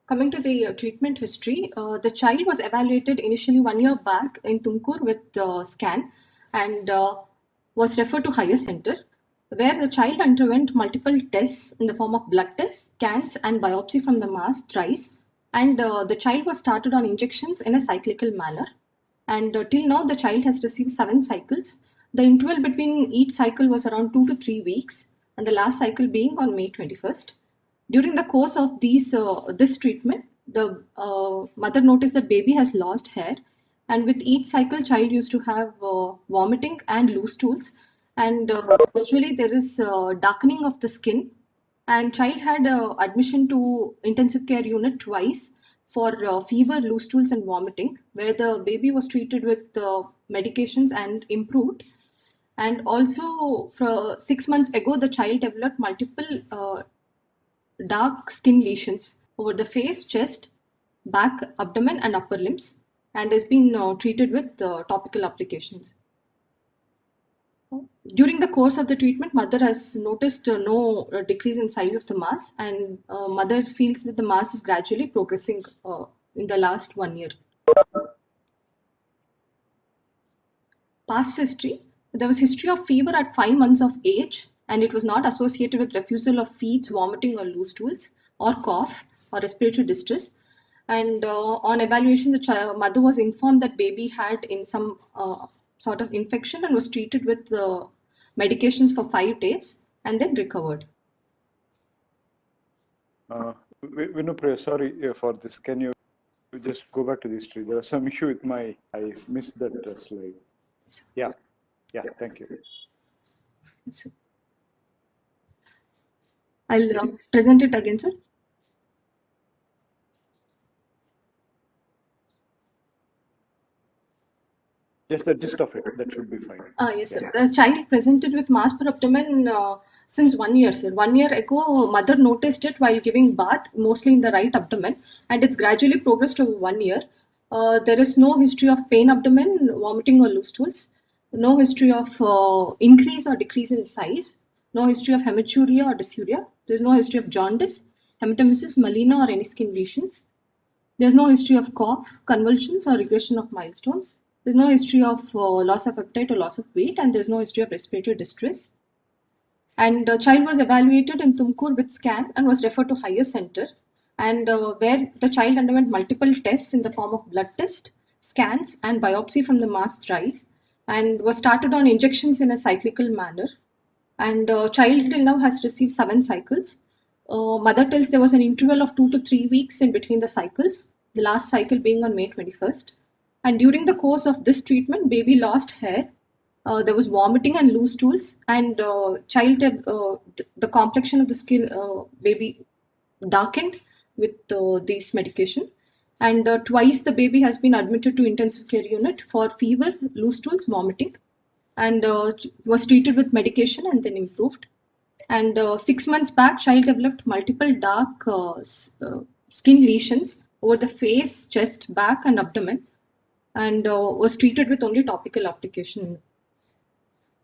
Coming to the treatment history, the child was evaluated initially 1 year back in Tumkur with scan and was referred to higher center, where the child underwent multiple tests in the form of blood tests, scans, and biopsy from the mass thrice. And the child was started on injections in a cyclical manner. And till now, the child has received 7 cycles. The interval between each cycle was around 2 to 3 weeks, and the last cycle being on May 21st. During the course of this treatment, the mother noticed that baby has lost hair, and with each cycle, child used to have vomiting and loose stools, and usually there is darkening of the skin, and child had admission to intensive care unit twice for fever, loose stools, and vomiting, where the baby was treated with medications and improved. And also, for 6 months ago, the child developed multiple dark skin lesions over the face, chest, back, abdomen, and upper limbs, and has been treated with topical applications. During the course of the treatment, mother has noticed no decrease in size of the mass, and mother feels that the mass is gradually progressing in the last 1 year. Past history. There was history of fever at 5 months of age, and it was not associated with refusal of feeds, vomiting, or loose stools, or cough, or respiratory distress. And on evaluation, the mother was informed that baby had in some sort of infection and was treated with medications for 5 days and then recovered. Vinupriya, sorry for this. Can you just go back to the history? There was some issue with I missed that slide. Yeah, thank you. I'll present it again, sir. Just the gist of it, that should be fine. Yes, sir. The child presented with mass per abdomen since 1 year, sir. 1 year ago, mother noticed it while giving bath, mostly in the right abdomen, and it's gradually progressed over 1 year. There is no history of pain abdomen, vomiting, or loose stools. No history of increase or decrease in size. No history of hematuria or dysuria. There's no history of jaundice, hematemesis, melena, or any skin lesions. There's no history of cough, convulsions, or regression of milestones. There's no history of loss of appetite or loss of weight, and there's no history of respiratory distress. And the child was evaluated in Tumkur with scan and was referred to higher center, and where the child underwent multiple tests in the form of blood test, scans, and biopsy from the mass thrice, and was started on injections in a cyclical manner. And child till now has received 7 cycles. Mother tells there was an interval of 2 to 3 weeks in between the cycles, the last cycle being on May 21st. And during the course of this treatment, baby lost hair. There was vomiting and loose stools, and child the complexion of the skin baby darkened with this medication. And twice the baby has been admitted to intensive care unit for fever, loose stools, vomiting, and was treated with medication and then improved. And 6 months back, child developed multiple dark skin lesions over the face, chest, back, and abdomen, and was treated with only topical application.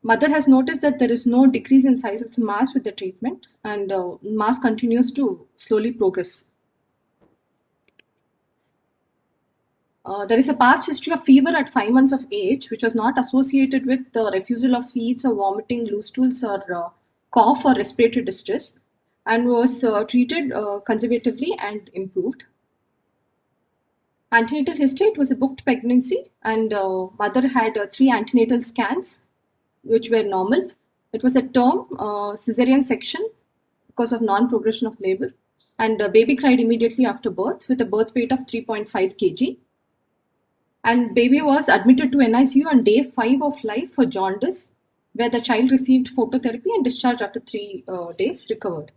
Mother has noticed that there is no decrease in size of the mass with the treatment, and mass continues to slowly progress. There is a past history of fever at 5 months of age, which was not associated with the refusal of feeds or vomiting, loose stools, or cough or respiratory distress, and was treated conservatively and improved. Antenatal history, it was a booked pregnancy, and mother had 3 antenatal scans, which were normal. It was a term cesarean section because of non-progression of labor, and baby cried immediately after birth with a birth weight of 3.5 kg. And baby was admitted to NICU on day 5 of life for jaundice, where the child received phototherapy and discharged after 3 days, recovered.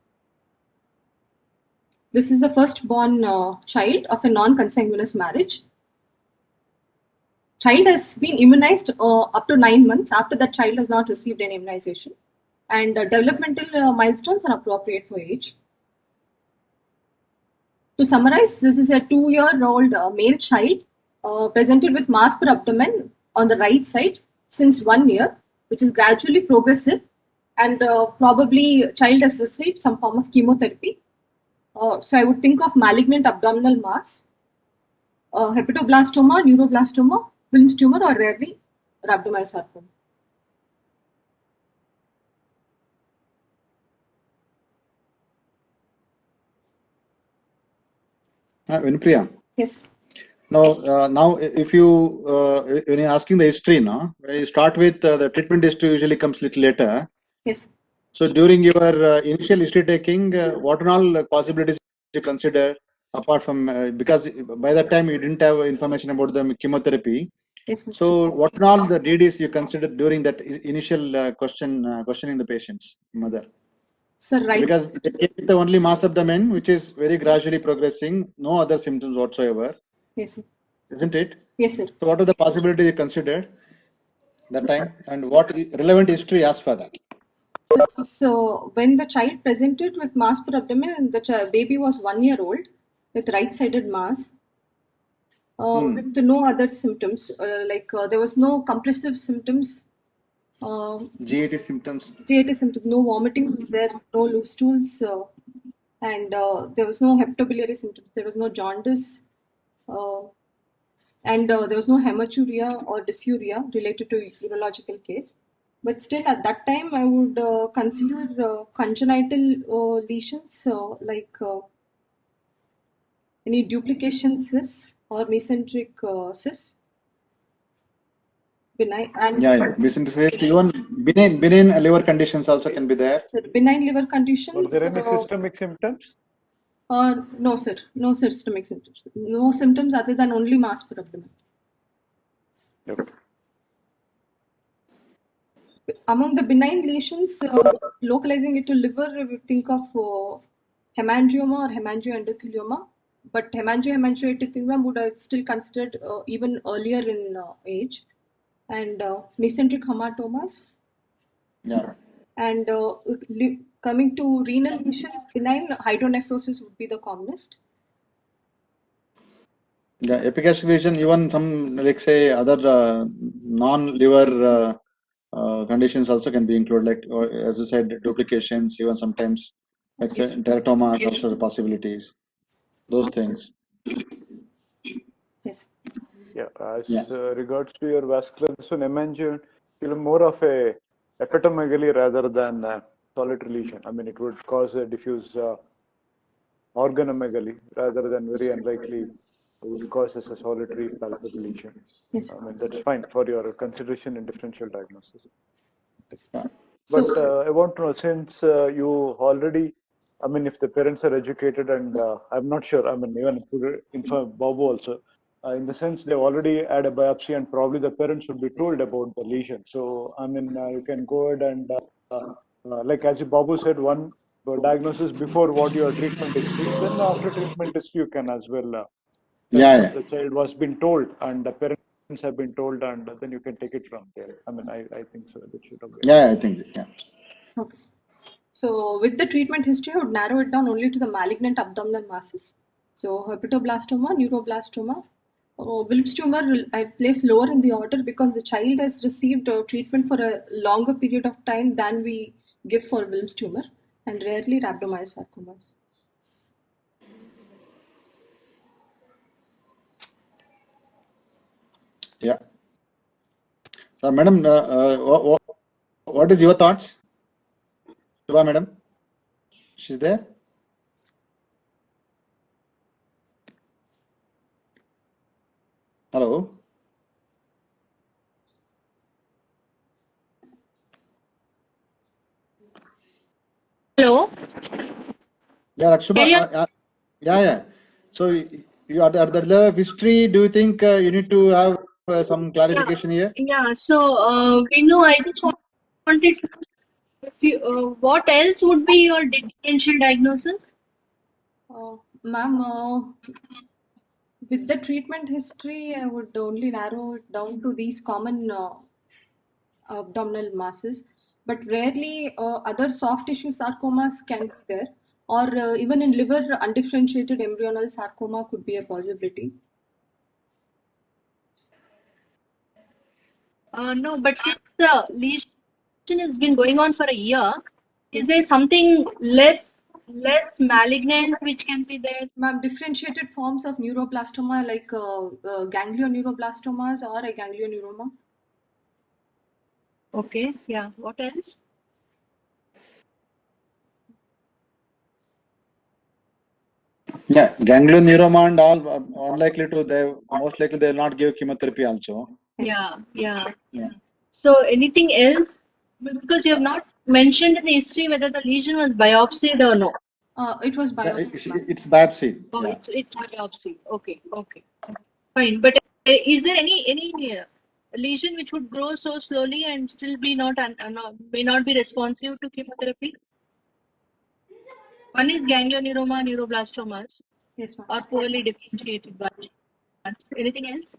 This is the firstborn child of a non-consanguineous marriage. Child has been immunized up to 9 months. After that, child has not received any immunization. And developmental milestones are appropriate for age. To summarize, this is a 2-year-old male child presented with mass per abdomen on the right side since 1 year, which is gradually progressive, and probably child has received some form of chemotherapy. So I would think of malignant abdominal mass, hepatoblastoma, neuroblastoma, Wilms tumor, or rarely rhabdomyosarcoma. Vinupriya. Yes. Now, if you when you're asking the history, now when you start with the treatment history, usually comes little later. Yes. So during your initial history taking, what are all possibilities you consider apart from because by that time you didn't have information about the chemotherapy. Yes, sir. So what are all the DDs you considered during that initial questioning the patient's mother? Sir, right. Because they came with the only mass abdomen, which is very gradually progressing, no other symptoms whatsoever. Yes, sir. Isn't it? Yes, sir. So what are the possibilities you considered that time, and what relevant history asked for that? So when the child presented with mass per abdomen, and the baby was 1 year old with right-sided mass, with no other symptoms, there was no compressive symptoms. GAT symptoms. GAT symptoms, no vomiting was there, no loose stools, and there was no hepatobiliary symptoms. There was no jaundice, and there was no hematuria or dysuria related to urological case. But still, at that time, I would consider congenital lesions any duplication cysts or mesenteric cysts. Benign and Mesenteric, even benign liver conditions also can be there. sir, benign liver conditions. Are there any systemic symptoms? No, sir. No systemic symptoms. No symptoms other than only mass per abdomen. Okay. Among the benign lesions, localizing it to liver, we would think of hemangioma or hemangioendothelioma. But hemangioendothelioma would have still considered even earlier in age. And mesenteric hematomas. Yeah. And coming to renal lesions, benign hydronephrosis would be the commonest. Yeah, epigastric lesion, even some, like say, other non-liver conditions also can be included, like as I said, duplications, even sometimes, like say, teratoma is also the possibilities. Those things. Yes. Yeah, as regards to your vascular, this one hemangioma, more of a hepatomegaly rather than a solitary lesion. I mean, it would cause a diffuse organomegaly rather than very unlikely it would cause as a solitary palpable lesion. Yes. I mean, that's fine for your consideration in differential diagnosis. Yeah. But I want to know, since you already, I mean, if the parents are educated, and I'm not sure, I mean, even inform Babu also, in the sense they've already had a biopsy, and probably the parents should be told about the lesion. So, I mean, you can go ahead and, like as Babu said, one diagnosis before what your treatment history, then after treatment history, you can as well. The child was been told, and the parents have been told, and then you can take it from there. I mean, I think so. That should have been. Yeah, I think. Yeah. Okay. So with the treatment history, I would narrow it down only to the malignant abdominal masses. So hepatoblastoma, neuroblastoma, Wilms tumor I place lower in the order because the child has received treatment for a longer period of time than we give for Wilms tumor, and rarely rhabdomyosarcomas. Yeah. So, madam, what is your thoughts? Shubha, madam, she's there. Hello. Hello. Yeah, Shubha. Yeah. So you are at the history. Do you think you need to have some clarification here? Yeah. So Vinu, I just wanted to, what else would be your differential diagnosis? Ma'am, with the treatment history, I would only narrow it down to these common abdominal masses, but rarely other soft tissue sarcomas can be there, or even in liver, undifferentiated embryonal sarcoma could be a possibility. No, but since the lesion has been going on for a year, is there something less less malignant which can be there? Ma'am, differentiated forms of neuroblastoma like ganglioneuroblastomas or a ganglioneuroma. Okay, yeah. What else? Yeah, ganglioneuroma and all unlikely to, they most likely they will not give chemotherapy also. Yes. Yeah. Yeah. So anything else? Because you have not mentioned in the history whether the lesion was biopsied or no. It was Yeah, biopsy, ma'am. it's biopsy. Oh, Yeah. it's biopsy. Okay. Fine. But is there any lesion which would grow so slowly and still be may not be responsive to chemotherapy? One is ganglioneuroma, neuroblastomas, Yes, ma'am. or poorly differentiated ones. Anything else?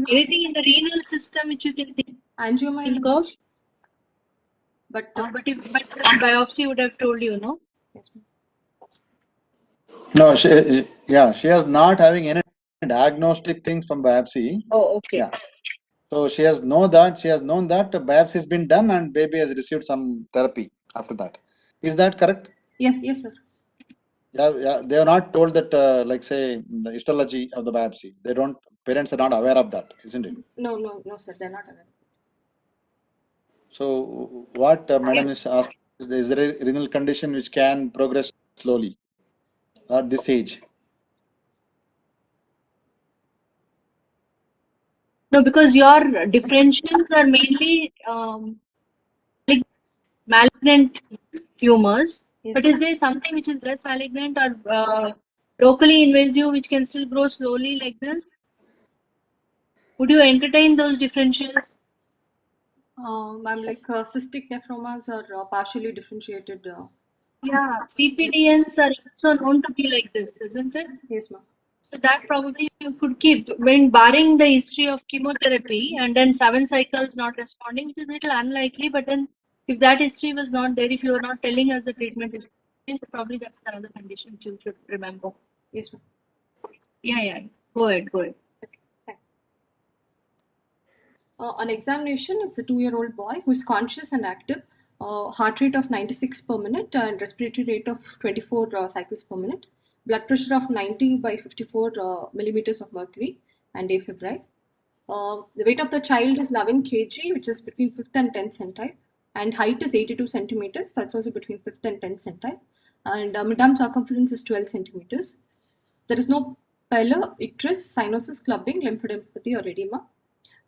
Anything in the renal system which you can think Angiomyelin. of? But But biopsy would have told you, no? yes, ma'am. No, she is not having any diagnostic things from biopsy. Oh, okay. Yeah. So she has known that biopsy has been done and baby has received some therapy after that. Is that correct? Yes, sir. Yeah. They are not told that, like say, the histology of the biopsy. Parents are not aware of that, isn't it? No, sir. They're not aware. So what madam is asking is there a renal condition which can progress slowly at this age? No, because your differentials are mainly malignant tumors. Yes. But is there something which is less malignant or locally invasive which can still grow slowly like this? Would you entertain those differentials? Ma'am, like cystic nephromas are partially differentiated. Yeah, PPDNs are also known to be like this, isn't it? Yes, ma'am. So that probably you could keep when barring the history of chemotherapy and then 7 cycles not responding, which is a little unlikely. But then if that history was not there, if you are not telling us the treatment history, probably that's another condition which you should remember. Yes, ma'am. Yeah. Go ahead. Okay, thanks. On examination, it's a 2-year-old boy who is conscious and active, heart rate of 96 per minute and respiratory rate of 24 cycles per minute, blood pressure of 90/54 millimeters of mercury, and afebrile. The weight of the child is 11 kg, which is between 5th and 10th centile, and height is 82 centimeters, that's also between 5th and 10th centile, and midarm circumference is 12 centimeters. There is no pallor, icterus, cyanosis, clubbing, lymphadenopathy, or edema.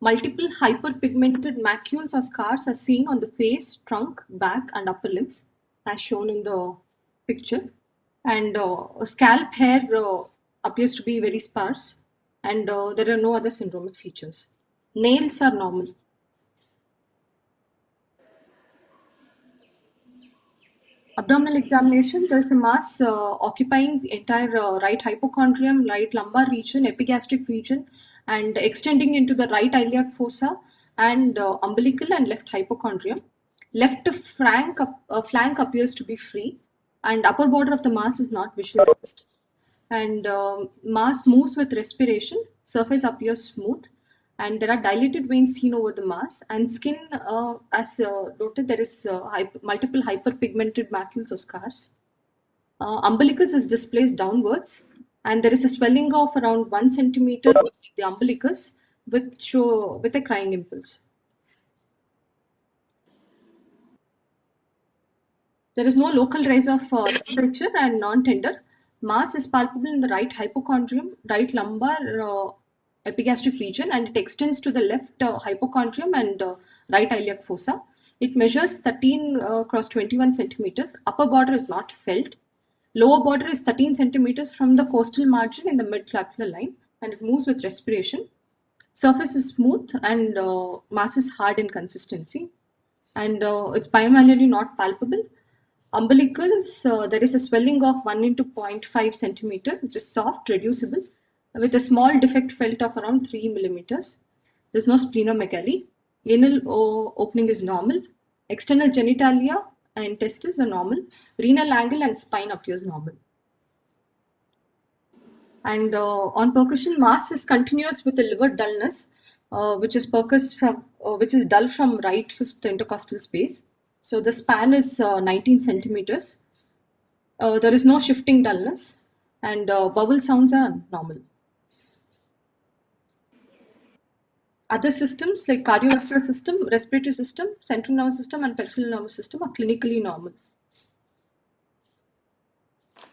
Multiple hyperpigmented macules or scars are seen on the face, trunk, back, and upper limbs, as shown in the picture. And scalp hair appears to be very sparse, and there are no other syndromic features. Nails are normal. Abdominal examination, there is a mass occupying the entire right hypochondrium, right lumbar region, epigastric region, and extending into the right iliac fossa and umbilical and left hypochondrium. Left flank appears to be free, and upper border of the mass is not visualized. And mass moves with respiration, surface appears smooth, and there are dilated veins seen over the mass, and skin, as noted, there is multiple hyperpigmented macules or scars. Umbilicus is displaced downwards, and there is a swelling of around 1 centimeter of the umbilicus with a crying impulse. There is no local rise of temperature and non-tender. Mass is palpable in the right hypochondrium, right lumbar, epigastric region, and it extends to the left hypochondrium and right iliac fossa. It measures 13 cross 21 centimeters. Upper border is not felt. Lower border is 13 centimeters from the costal margin in the mid-clavicular line, and it moves with respiration. Surface is smooth and mass is hard in consistency, and it's bimanually not palpable. Umbilicals, there is a swelling of 1 into 0.5 centimeter, which is soft, reducible, with a small defect felt of around 3 millimeters. There's no splenomegaly. Anal opening is normal. External genitalia and testes are normal. Renal angle and spine appears normal. And on percussion, mass is continuous with the liver dullness. which is dull from right fifth intercostal space. So the span is 19 centimeters. There is no shifting dullness, and bowel sounds are normal. Other systems like cardiovascular system, respiratory system, central nervous system, and peripheral nervous system are clinically normal.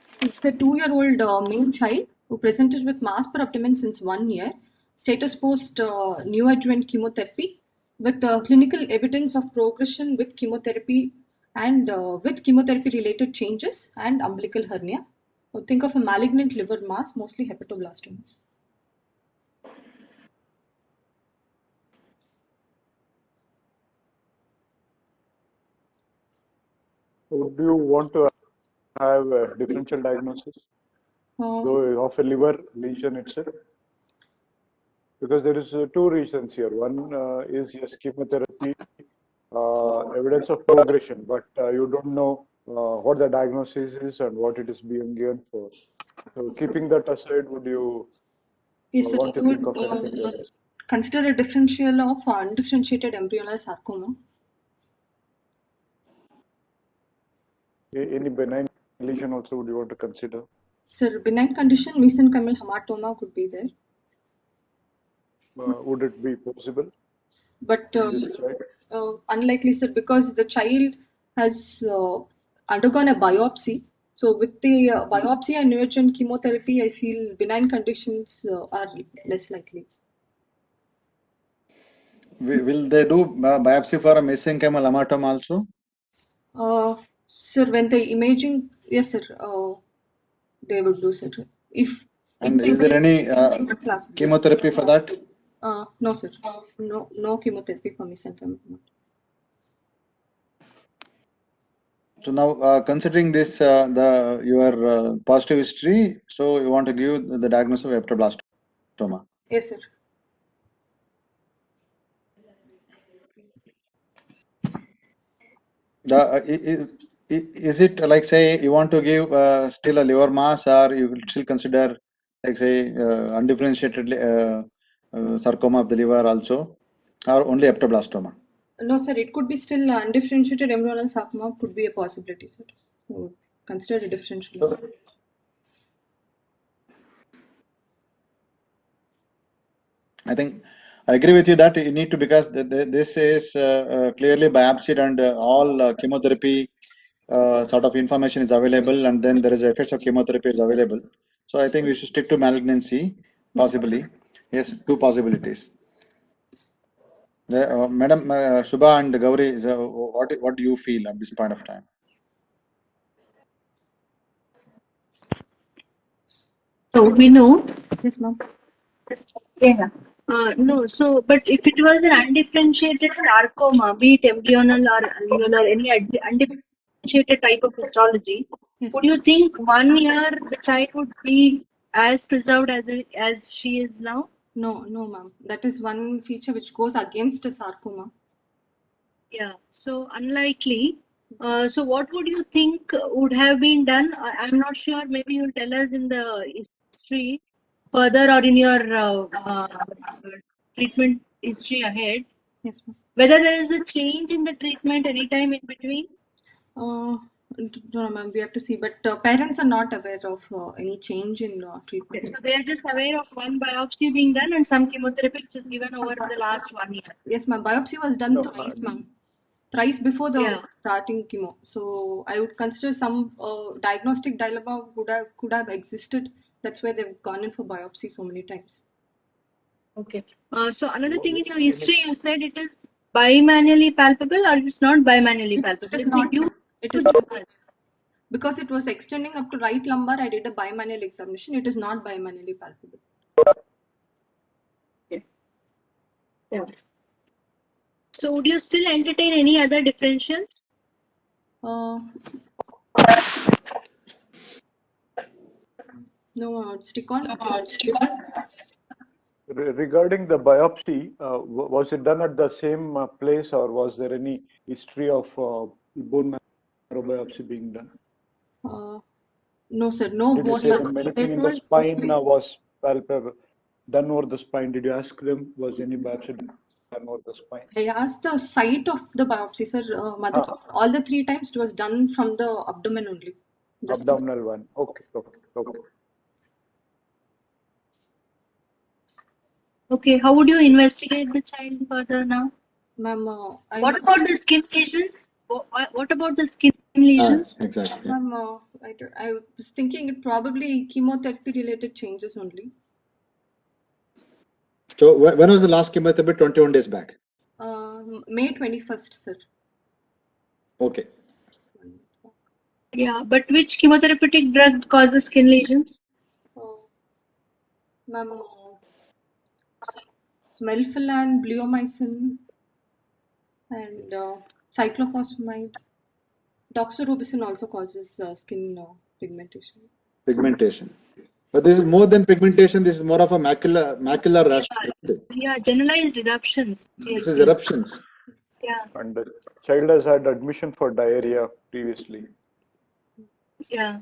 So it's a 2-year-old male child who presented with mass per abdomen since 1 year, status post neoadjuvant chemotherapy with clinical evidence of progression with chemotherapy and with chemotherapy related changes and umbilical hernia. Think of a malignant liver mass, mostly hepatoblastoma. Would you want to have a differential diagnosis Uh, though of a liver lesion itself? Because there is two reasons here. One is yes, chemotherapy, evidence of progression, but you don't know what the diagnosis is and what it is being given for. So keeping that aside, would you yes, sir. want to I think of anything would like this? consider a differential of undifferentiated embryonal sarcoma. Any benign lesion also would you want to consider? Sir, benign condition, mesenchymal hematoma could be there. Would it be possible? But This child? unlikely, sir, because the child has undergone a biopsy. So with the biopsy and neoadjuvant chemotherapy, I feel benign conditions are less likely. Will they do biopsy for a mesenchymal hematoma also? Sir, when the imaging, yes, sir, they would do, sir. If And the is there any class, chemotherapy for that? no, sir, no chemotherapy for mesenchymal hematoma. So now, considering this, your positive history, so you want to give the diagnosis of hepatoblastoma. Yes, sir. Is it like, say, you want to give still a liver mass, or you will still consider, like, say, undifferentiated sarcoma of the liver also, or only hepatoblastoma? No, sir, it could be still undifferentiated embryonal sarcoma could be a possibility, sir. So consider a differential. Sir. I think I agree with you that you need to, because this is clearly biopsied, and all chemotherapy sort of information is available, and then there is effects of chemotherapy is available. So I think we should stick to malignancy, possibly. Yes, two possibilities. Madam Shubha and Gauri, what do you feel at this point of time? So we know. Yes, ma'am. Yeah. No, so but if it was an undifferentiated sarcoma, be it embryonal or alveolar, any undifferentiated type of histology, Yes, would you think 1 year the child would be as preserved as she is now? no, ma'am. That is one feature which goes against a sarcoma. Yeah, so unlikely. So what would you think would have been done? I'm not sure. Maybe you'll tell us in the history further or in your treatment history ahead. Yes, ma'am. Whether there is a change in the treatment anytime in between? No, ma'am. We have to see, but parents are not aware of any change in treatment. So they are just aware of one biopsy being done and some chemotherapy which is given over the last 1 year. Yes, ma'am. Biopsy was done No, thrice, ma'am. Thrice before the Yeah. starting chemo. So I would consider some diagnostic dilemma could have existed. That's why they've gone in for biopsy so many times. Okay. So another thing in your history, you said it is bimanually palpable or it's not bimanually palpable? It is It's not. a huge It is not. difference. Because it was extending up to right lumbar, I did a bimanual examination. It is not bimanually palpable. Okay. Yeah. So would you still entertain any other differentials? No, I would stick on. Regarding the biopsy, was it done at the same place, or was there any history of bone marrow biopsy being done? No, sir. No Did you bone say marrow. anything in the spine was palpable? done over the spine? Did you ask them, was any biopsy done over the spine? I asked the site of the biopsy, sir. Mother, all the 3 times it was done from the abdomen only. The site. Abdominal one. Okay, okay. Okay, how would you investigate the child further now? Ma'am, What about the skin lesions? What about the skin lesions? Exactly. ma'am, I was thinking it probably chemotherapy related changes only. So when was the last chemotherapy? 21 days back. May 21st, sir. Okay. Yeah, but which chemotherapeutic drug causes skin lesions? Ma'am, melphalan, bleomycin, and cyclophosphamide. Doxorubicin also causes skin pigmentation. Pigmentation. But this is more than pigmentation. This is more of a macular rash. Isn't it? Yeah, generalized eruptions. This is eruptions. Yeah, And the child has had admission for diarrhea previously. yeah.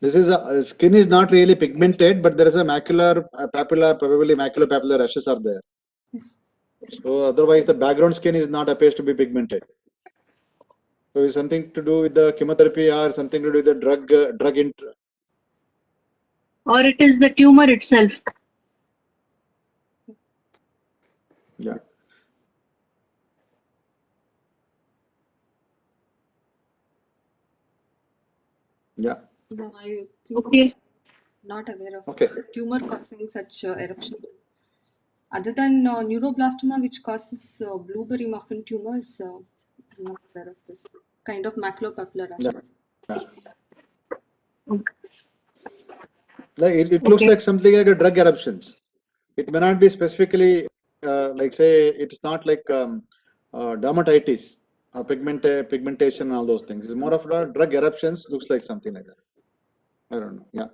This is skin is not really pigmented, but there is a macular papilla, probably maculopapular rashes are there. Yes. So otherwise, the background skin is not appears to be pigmented. So it's something to do with the chemotherapy or something to do with the drug. Or it is the tumor itself. Yeah. Yeah. No, I think Okay. not aware of Okay. tumor causing such eruption. Other than neuroblastoma, which causes blueberry muffin tumors, I'm not aware of this kind of maculopapular rashes. Like it looks like something like a drug eruptions. It may not be specifically like say it's not like dermatitis, pigmentation, and all those things. It's more of a drug eruptions. Looks like something like that. I don't know. Yeah.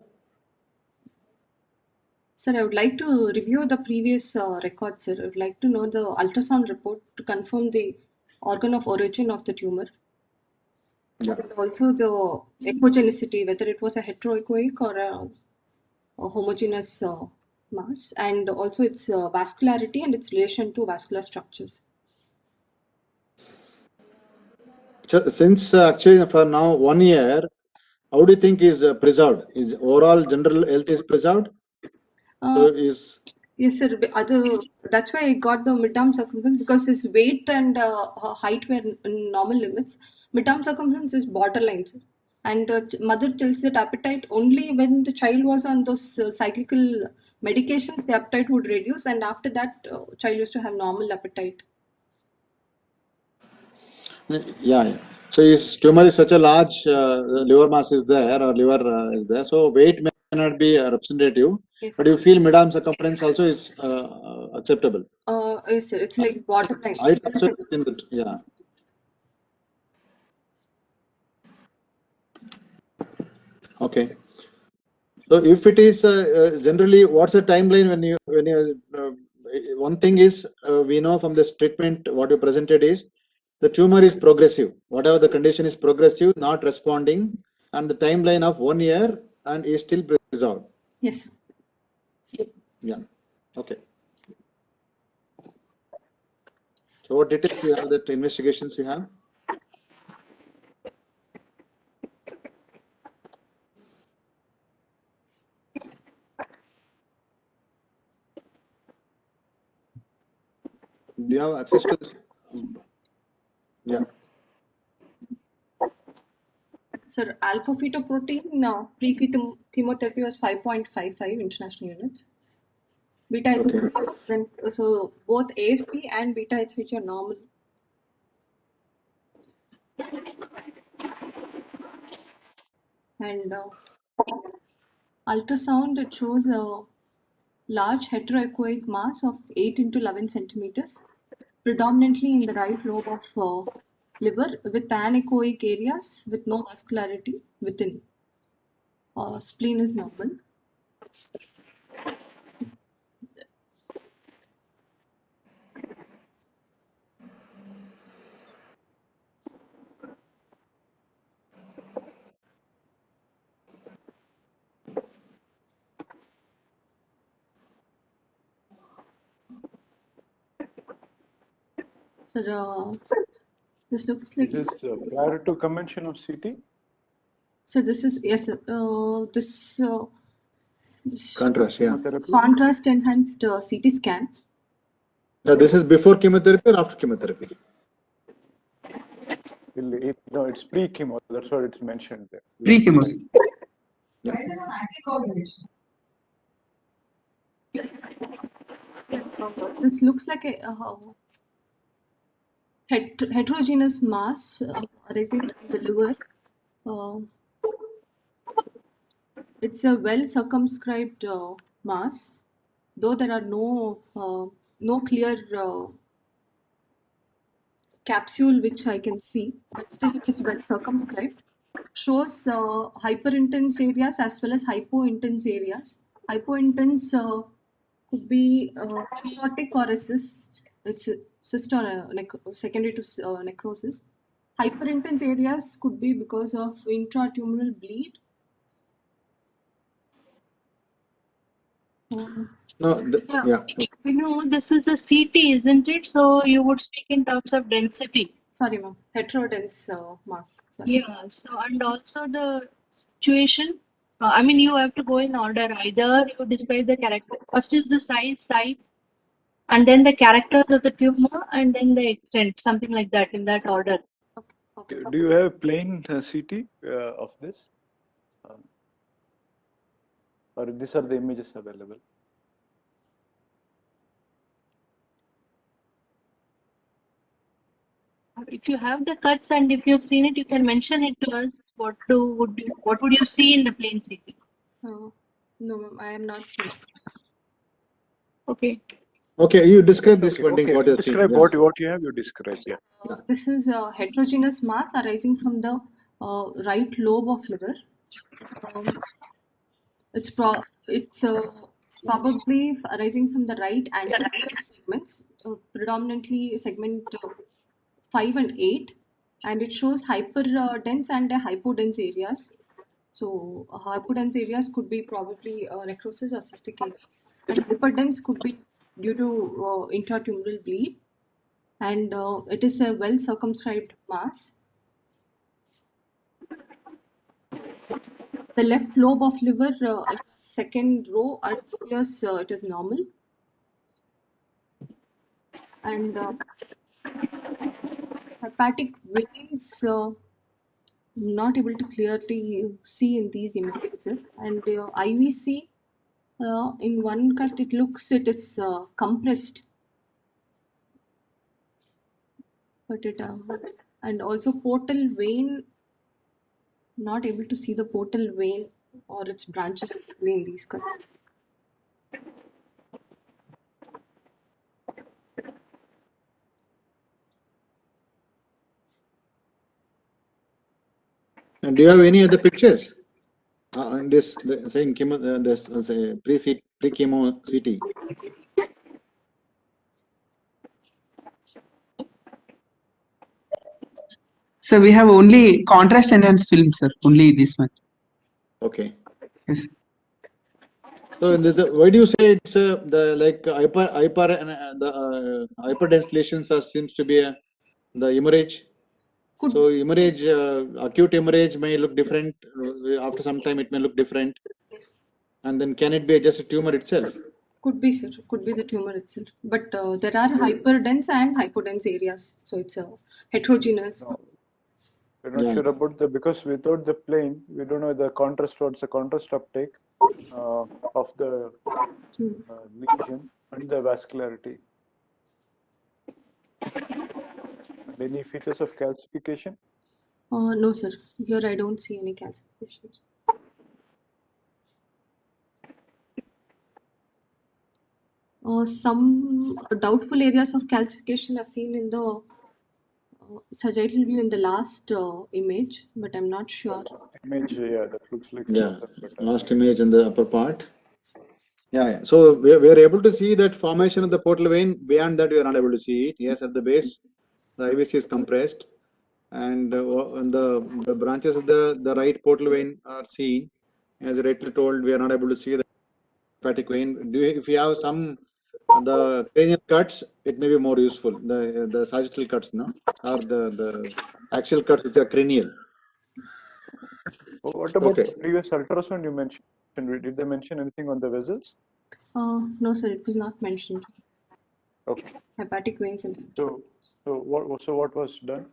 Sir, I would like to review the previous records, sir. I would like to know the ultrasound report to confirm the organ of origin of the tumor. Yeah. And also the echogenicity, whether it was a heteroechoic or a homogeneous mass, and also its vascularity and its relation to vascular structures. So since actually for now 1 year, how do you think is preserved? Is overall general health is preserved? So is Yes, sir. That's why I got the midterm circumference, because his weight and height were in normal limits. Midterm circumference is borderline, sir. And mother tells that appetite only when the child was on those cyclical medications, the appetite would reduce, and after that, child used to have normal appetite. yeah. So his tumor is such a large liver mass is there or liver is there. So weight may not be representative, Yes, but you feel mid-arm circumference also is acceptable. yes, sir. It's like borderline. Height also within the, yeah. Okay. So if it is generally, what's the timeline when you one thing is we know from this treatment what you presented is the tumor is progressive. Whatever the condition is progressive, not responding, and the timeline of 1 year and is still preserved. Yes, sir. Yeah. Okay. So what details you have, that investigations you have? Do you have access to this? Yeah. Sir, alpha fetoprotein pre-chemotherapy was 5.55 international units. Beta HCG was then, so both AFP and beta HCG are normal. And ultrasound, it shows a large heteroechoic mass of 8 into 11 centimeters, predominantly in the right lobe of liver, with anechoic areas with no vascularity within. Spleen is normal. Sir, this looks like This is prior to commencement of CT. so this is yes, sir. This Contrast, yeah. Chemotherapy. contrast enhanced CT scan. This is before chemotherapy or after chemotherapy? No, it's pre-chemo. That's what it's mentioned there. Pre-chemo. This looks like a heterogeneous mass arising from the liver. It's a well circumscribed mass, though there are no clear capsule which I can see, but still it is well circumscribed. Shows hyperintense areas as well as hypointense areas. Hypointense could be necrotic or a cyst. It's a cyst or secondary to necrosis. Hyperintense areas could be because of intratumoral bleed. No, yeah. You know, this is a CT, isn't it? So you would speak in terms of density. Sorry, ma'am. Heterodense mass. Sorry. Yeah. So, and also the situation. I mean, you have to go in order. Either you describe the character. First is the size, site, and then the characters of the tumor, and then the extent, something like that, in that order. Okay. Do you have plain CT of this? Or these are the images available? If you have the cuts and if you've seen it, you can mention it to us. What would you see in the plain CT? No, ma'am, I am not sure. Okay. Okay, you describe this one thing. Okay. What you're seeing. Describe Yes. what you have. You describe. Yeah. This is a heterogeneous mass arising from the right lobe of liver. It's probably arising from the right anterior segments, predominantly segment 5 and 8, and it shows hyperdense and hypodense areas. So hypodense areas could be probably necrosis or cystic areas, and hyperdense could be due to intratumoral bleed, and it is a well circumscribed mass. The left lobe of liver, second row, appears it is normal, and hepatic veins not able to clearly see in these images, sir. And IVC in one cut it is compressed, but it and also portal vein, not able to see the portal vein or its branches in these cuts. And do you have any other pictures? In this saying chemo, this pre-chemo CT. So we have only contrast enhanced film, sir. Only this one. Okay. Yes. So why do you say it's the like hyperdense lesions seems to be the hemorrhage? Could So hemorrhage, acute hemorrhage may look different. After some time, it may look different. yes, And then can it be just a tumor itself? could be, sir. Could be the tumor itself. But there are hyperdense and hypodense areas, so it's a heterogeneous. No. We're not sure about because without the plane, we don't know the contrast. What's the contrast uptake of the lesion and the vascularity? And any features of calcification? No, sir. Here I don't see any calcifications. Some doubtful areas of calcification are seen in the sagittal view in the last image, but I'm not sure. Image, yeah, that looks like. Yeah, last image in the upper part. Yeah. So we're able to see that formation of the portal vein. Beyond that, we are not able to see it. Yes, at the base, the IVC is compressed, and the branches of the right portal vein are seen. As you rightly told, we are not able to see the hepatic vein. If you have some the cranial cuts, it may be more useful. The sagittal cuts, no, or the axial cuts which are cranial. What about Okay. the previous ultrasound you mentioned? Did they mention anything on the vessels? No, sir, it was not mentioned. Okay. Hepatic veins and So what was done?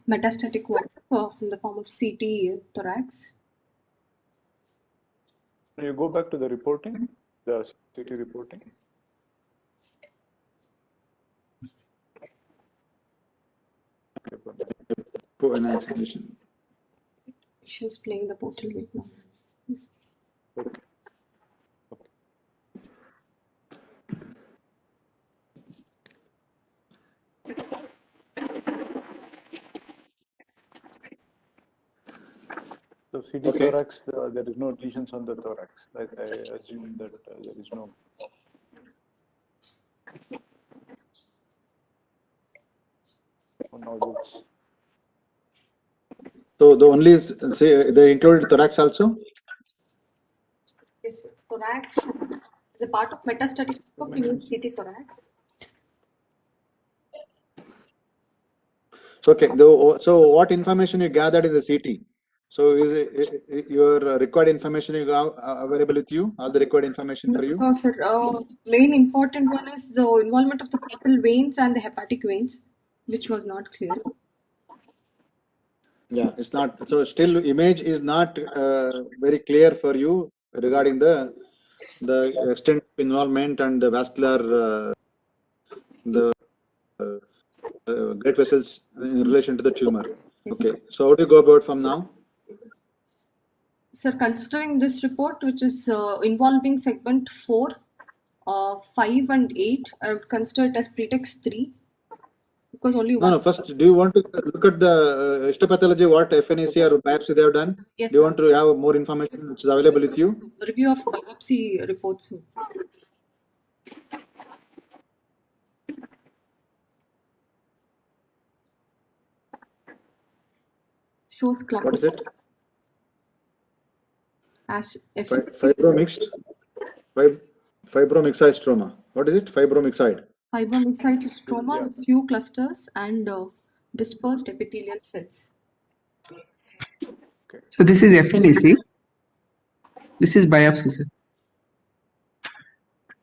metastatic work in the form of CT thorax. You go back to the reporting, the CT reporting. Enhanced condition. Patients playing the portal right now. Yes. Okay. So CT Okay. thorax, there is no lesions on the thorax. I assume that there is no. Nodules. So the only say they included thorax also. Yes, sir. Thorax is a part of metastatic work. We need CT thorax. So okay. So what information you gathered in the CT? So is it your required information you have available with you? All the required information for you? No, sir. Main important one is the involvement of the portal veins and the hepatic veins, which was not clear. Yeah, it's not. So still image is not very clear for you regarding the extent of involvement and the vascular great vessels in relation to the tumor. Yes. Okay. So how do you go about from now? Sir, considering this report, which is involving segment 4, 5 and 8, I would consider it as pretext 3 because only No, one. no. First, do you want to look at the histopathology, what FNAC or biopsy they have done? Yes, Do you sir. want to have more information which is available with you? Review of biopsy reports. Shows clump What is it? as Fibromixed. Fibromyxoid stroma. What is it? Fibromyxoid. fibromyxoid stroma Yeah. with few clusters and dispersed epithelial cells. So this is FNAC. This is biopsy, sir.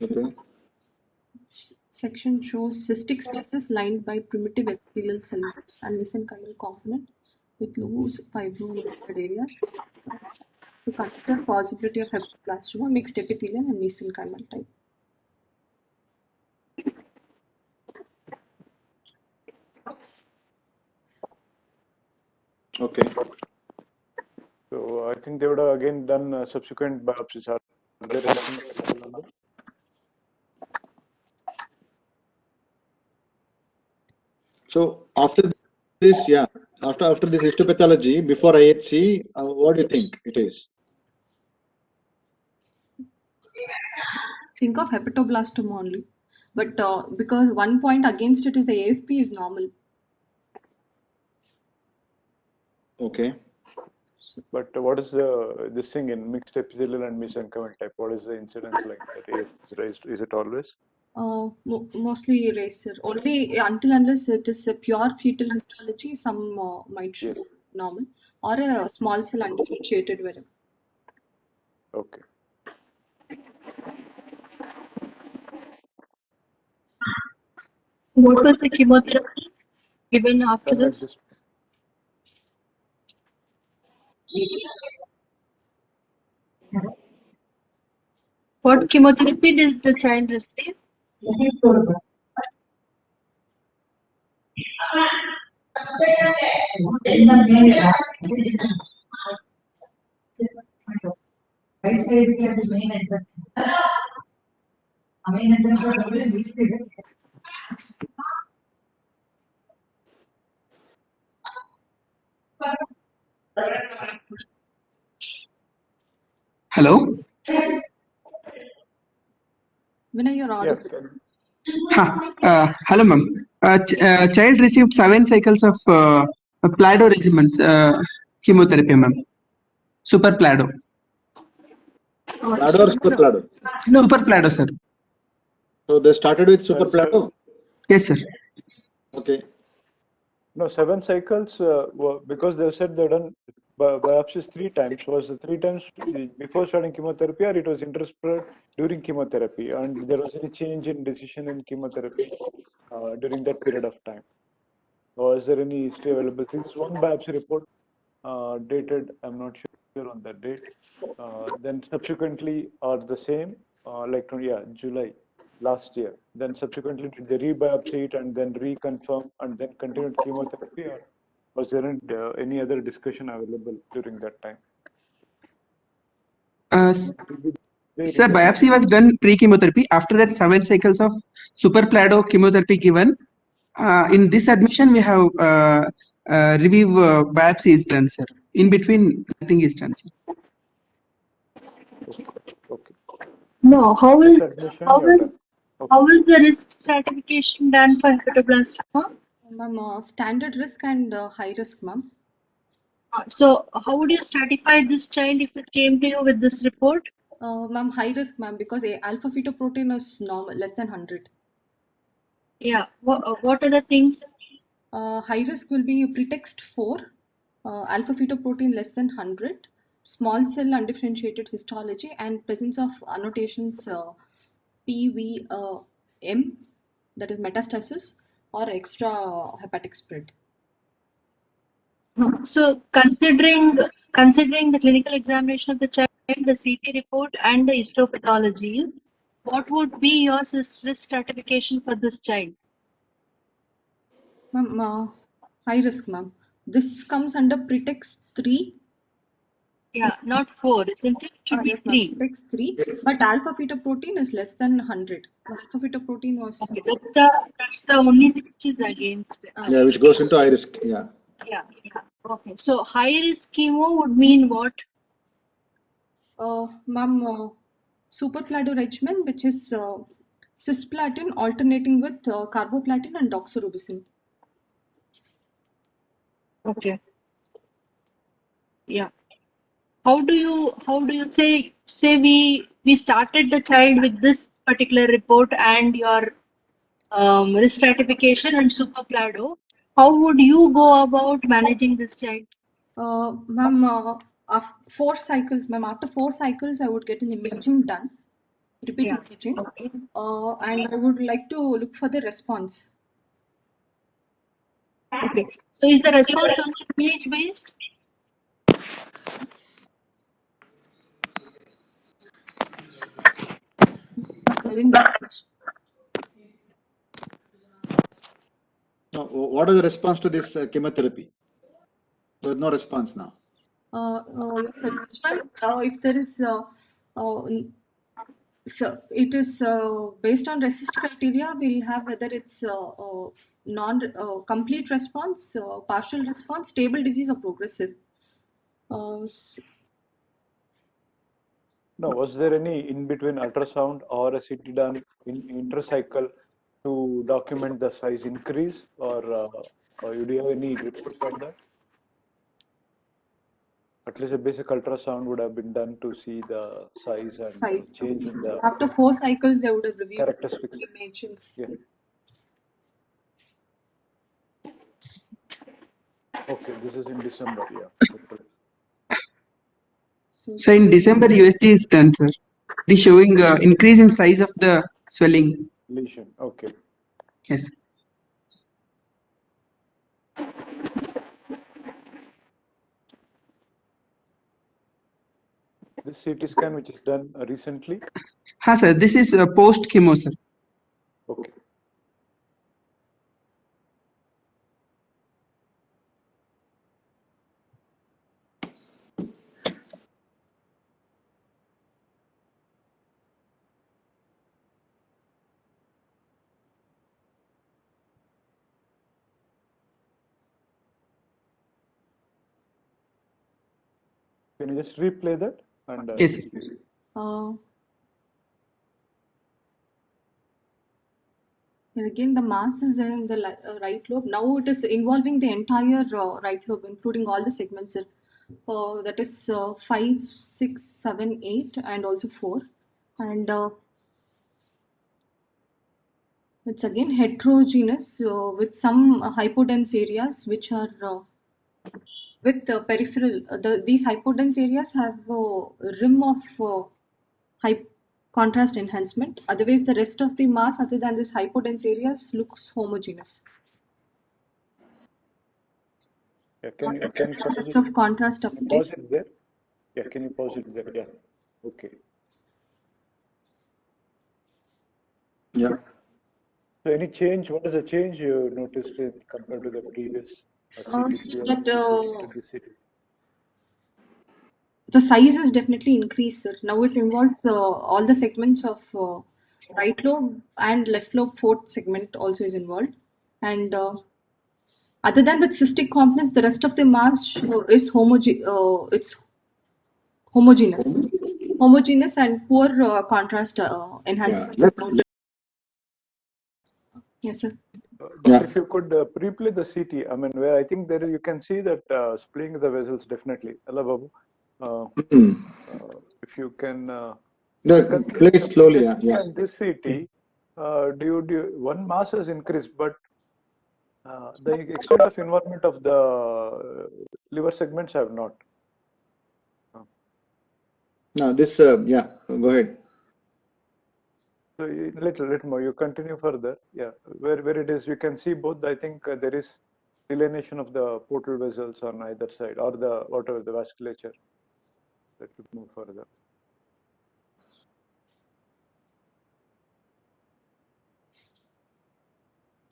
Okay. Section shows cystic spaces lined by primitive epithelial cell groups and mesenchymal component with loose fibromyxoid areas to consider possibility of hepatoblastoma, mixed epithelial and mesenchymal type. Okay. So I think they would have again done subsequent biopsies. Are there anything available on that? So after this, yeah, after this histopathology before IHC, what do you think it is? Think of hepatoblastoma only, but because one point against it is the AFP is normal. Okay. But what is this thing in mixed epithelial and mesenchymal type? What is the incidence like that? Is it always? Mostly eraser. Only unless it is a pure fetal histology, some might show normal or a small cell undifferentiated variant. Okay. What was the chemotherapy given after Done at this? What chemotherapy did the child receive? Hello. Vinay, you're audible. Hello, ma'am. Child received 7 cycles of Plado regimen. chemotherapy, ma'am. Super Plado. Plado or Super Plado? Super Plado, sir. So they started with Super Sir, Plado? Yes, sir. Okay. No, 7 cycles because they said they've done biopsies 3 times. Was the 3 times before starting chemotherapy, or it was interspread during chemotherapy, and there was any change in decision in chemotherapy during that period of time? Or is there any history available? Since one biopsy report dated, I'm not sure on that date. Then subsequently are the same, July last year. Then subsequently did they rebiopsy it and then reconfirm and then continued chemotherapy, or was there any other discussion available during that time? Sir, biopsy was done pre-chemotherapy. After that, 7 cycles of Super Plado chemotherapy given. In this admission, we have review biopsy is done, sir. In between, nothing is done, sir. Okay. No, how This is admission how you have is done. how is the risk stratification done for hepatoblastoma? Ma'am, standard risk and high risk, ma'am. So how would you stratify this child if it came to you with this report? Ma'am, high risk, ma'am, because alpha fetoprotein is normal, less than 100. Yeah. What are the things? High risk will be pretext 4, alpha fetoprotein less than 100, small cell undifferentiated histology, and presence of annotations PVM, that is metastasis, or extra hepatic spread. So considering the clinical examination of the child, the CT report, and the histopathology, what would be your risk stratification for this child? Ma'am, high risk, ma'am. This comes under pretext 3. Yeah, not 4, isn't it? Should be Yes, ma'am. 3. Pretext 3, but alpha fetoprotein is less than 100. Alpha fetoprotein was. Okay, that's the only thing which is against it. Yeah, which goes into high risk. Yeah. Yeah. Okay. So high risk chemo would mean what? Ma'am, super Plado regimen, which is cisplatin alternating with carboplatin and doxorubicin. Okay. Yeah. How do you say we started the child with this particular report and your risk stratification and super Plado? How would you go about managing this child? Ma'am, 4 cycles, ma'am. After 4 cycles, I would get an imaging done, repeat Yeah. imaging, Okay. and I would like to look for the response. Okay. So is the response only image based? I didn't get the question. Now, what is the response to this chemotherapy? There's no response now. Yes, sir. This one, if there is, so it is based on RECIST criteria. We'll have whether it's complete response, partial response, stable disease, or progressive. No, was there any in between ultrasound or a CT done in intracycle to document the size increase, or do you have any reports on that? At least a basic ultrasound would have been done to see the size and Size. change in the After 4 cycles, they would have reviewed characteristics. imaging. Yeah. Okay, this is in December. Yeah. Okay. So in December, USG is done, sir. It is showing increase in size of the swelling. Lesion. Okay. Yes. This CT scan, which is done recently. Ha, sir. This is post chemo, sir. Okay. Can you just replay that? And Yes. And again, the mass is there in the right lobe. Now it is involving the entire right lobe, including all the segments. that is 5, 6, 7, 8, and also 4. And it's again heterogeneous with some hypodense areas which are with peripheral. These hypodense areas have a rim of high contrast enhancement. Otherwise, the rest of the mass, other than this hypodense areas, looks homogeneous. Yeah, can you pause Much it? of contrast Can you update. pause it there? Yeah, can you pause it there? Yeah. Okay. Yeah. So any change? What is the change you noticed in compared to the previous See CT3 that to this CT? the size has definitely increased, sir. Now it involves all the segments of right lobe and left lobe fourth segment also is involved. And other than that cystic complex, the rest of the mass is it's homogeneous and poor contrast enhancement. Let's, Yes, sir. But Yeah. if you could pre-play the CT, I mean, where I think there you can see that splitting the vessels definitely. Hello, Babu. If you can Play it slowly. Yeah. Yeah. and this CT, one mass has increased, but the extent of involvement of the liver segments have not. No, this. Yeah. Go ahead. So little more. You continue further. Yeah, where it is, you can see both. I think there is delineation of the portal vessels on either side, or the whatever the vasculature. Let us move further.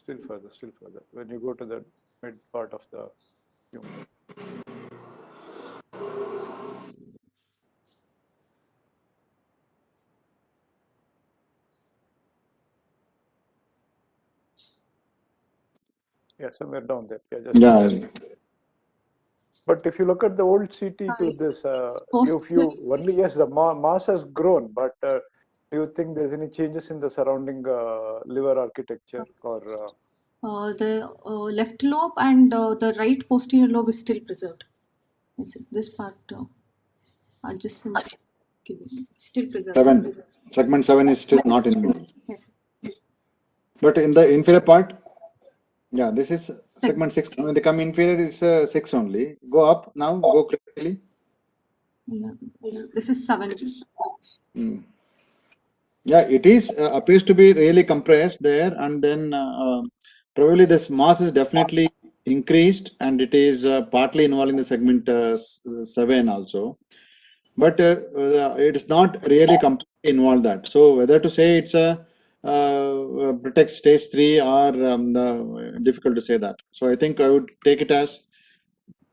Still further. When you go to the mid part of the tumor. Yeah, somewhere down there. Yeah, just Yeah. But if you look at the old CT to this, if you only, yes, the mass has grown, but do you think there's any changes in the surrounding liver architecture, or The left lobe and the right posterior lobe is still preserved. Yes, this part adjacent, it's still preserved. 7. Segment 7 is still not involved. Yes. But in the inferior part, yeah, this is segment 6. When they come inferior, it's 6 only. Go up now. Go quickly. Yeah. This is 7. Yeah, it is appears to be really compressed there, and then probably this mass is definitely increased, and it is partly involving the segment 7 also. But it is not really completely involved that. So whether to say it's a Britex stage 3 or difficult to say that. So I think I would take it as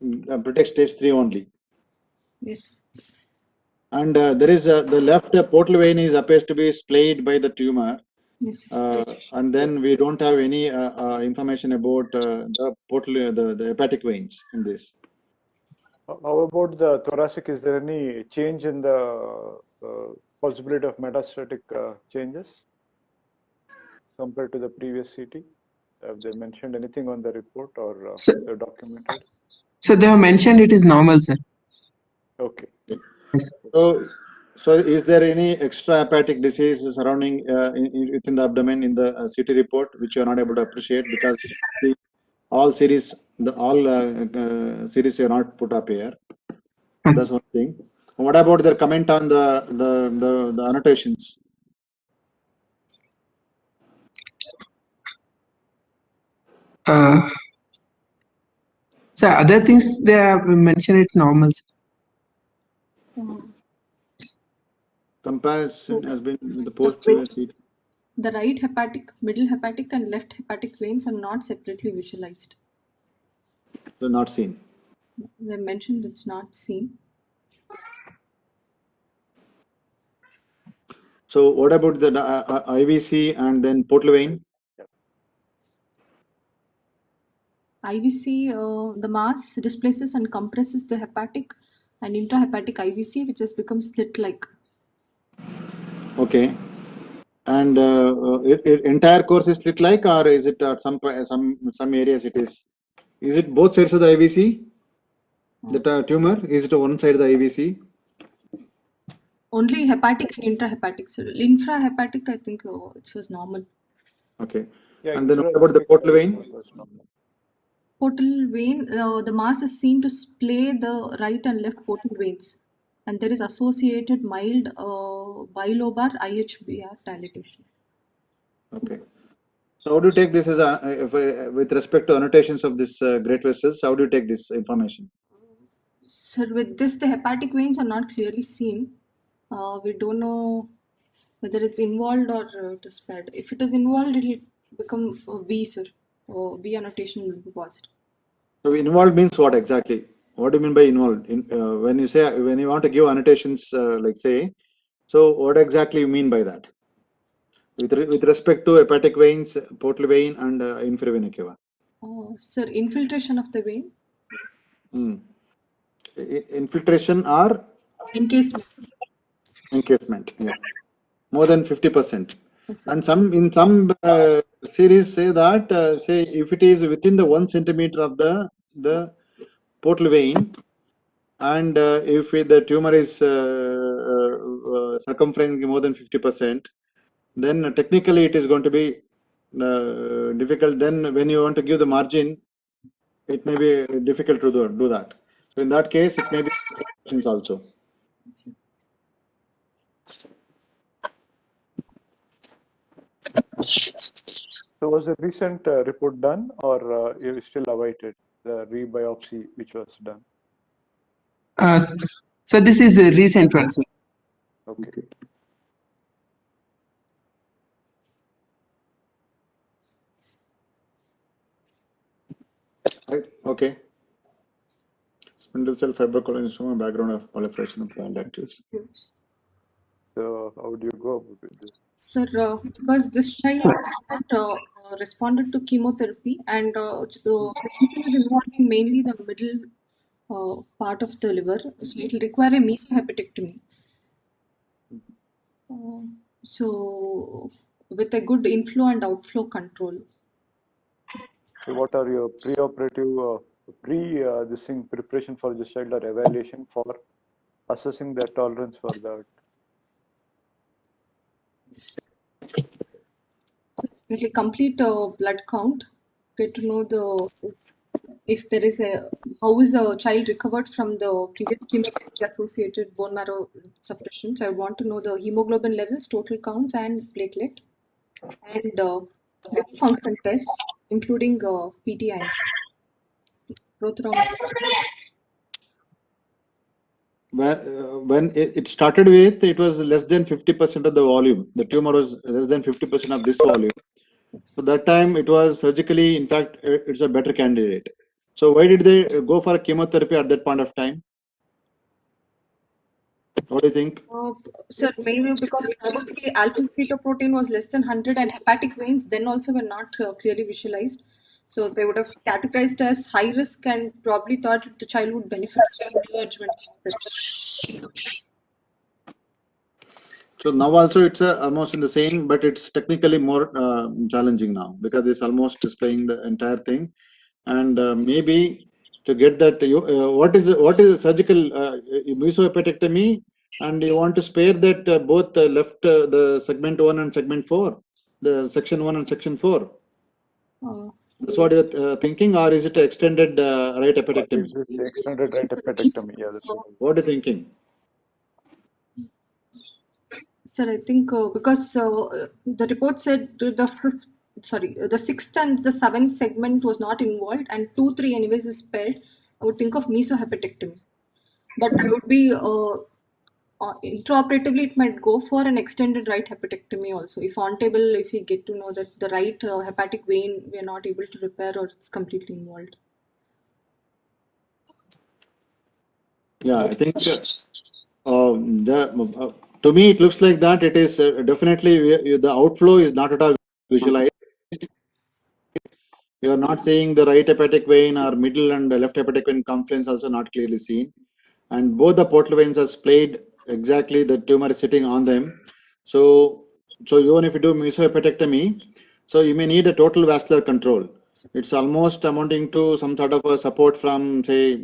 Britex stage 3 only. Yes. And there is the left portal vein is appears to be splayed by the tumor. Yes. And then we don't have any information about the portal, the hepatic veins in this. how about the thoracic? Is there any change in the possibility of metastatic changes compared to the previous CT? Have they mentioned anything on the report, or they're documented? So they have mentioned it is normal, sir. Okay. So is there any extra hepatic disease surrounding within the abdomen in the CT report, which you are not able to appreciate because all series are not put up here? That's one thing. What about their comment on the annotations? So other things they have mentioned it normal. Comparison has been with the post-CT. The right hepatic, middle hepatic, and left hepatic veins are not separately visualized. They're not seen. They mentioned it's not seen. So what about the IVC and then portal vein? IVC, the mass displaces and compresses the hepatic and intrahepatic IVC, which has become slit-like. Okay. And entire course is slit-like, or is it at some areas it is? Is it both sides of the IVC? The tumor, is it one side of the IVC? Only hepatic and intrahepatic. So infrahepatic, I think it was normal. Okay. Yeah, And then what about the portal vein? Portal vein, the mass is seen to splay the right and left portal veins, and there is associated mild bilobar IHBR dilatation. Okay. So how do you take this as with respect to annotations of this great vessels? How do you take this information? So with this, the hepatic veins are not clearly seen. We don't know whether it's involved or it is spared. If it is involved, it will become V, sir. Or V annotation will be positive. So involved means what exactly? What do you mean by involved? When you want to give annotations, like say, so what exactly you mean by that? With respect to hepatic veins, portal vein, and inferior vena cava. Sir, infiltration of the vein. Infiltration or encasement, yeah, more than 50%. Yes, sir. And in some series say that say if it is within the 1 centimeter of the portal vein, and if the tumor is circumferencing more than 50%, then technically it is going to be difficult. Then when you want to give the margin, it may be difficult to do that. So in that case, it may be also. So was the recent report done, or you still awaited the rebiopsy which was done? So this is the recent one, sir. Okay. Right. Okay. Spindle cell fibrocholangioma, background of proliferation of bile ducts. So how do you go with this? Sir, because this child had not responded to chemotherapy, and the reason is involving mainly the middle part of the liver, so it will require a mesohepatectomy. So, with a good inflow and outflow control. So what are your preoperative this thing preparation for this child or evaluation for assessing the tolerance for that? So definitely complete blood count, get to know if there is how is the child recovered from the previous chemotherapy associated bone marrow suppression. So I want to know the hemoglobin levels, total counts, and platelet, and liver function tests, including PTI, prothrombus. When it started with, it was less than 50% of the volume. The tumor was less than 50% of this volume. So that time it was surgically, in fact, it's a better candidate. So why did they go for chemotherapy at that point of time? What do you think? Sir, maybe because probably alpha fetoprotein was less than 100 and hepatic veins then also were not clearly visualized. So they would have categorized as high risk and probably thought the child would benefit from neoadjuvant. So now also it's almost in the same, but it's technically more challenging now because it's almost displaying the entire thing, and maybe to get that, what is a surgical mesohepatectomy, and you want to spare that both left the segment 1 and segment 4, the section 1 and section 4. That's what you're thinking, or is it extended right hepatectomy? Is this extended right hepatectomy? Yeah, that's it. What are you thinking? Sir, I think because the report said the 6th and the 7th segment was not involved, and 2, 3 anyways is spared. I would think of mesohepatectomy, but I would be intraoperatively it might go for an extended right hepatectomy also. If on table, if we get to know that the right hepatic vein we are not able to repair or it's completely involved. Yeah, I think to me it looks like that it is definitely the outflow is not at all visualized. You are not seeing the right hepatic vein or middle and left hepatic vein confluence also not clearly seen, and both the portal veins are splayed exactly. The tumor is sitting on them. So even if you do mesohepatectomy, so you may need a total vascular control. It's almost amounting to some sort of a support from, say,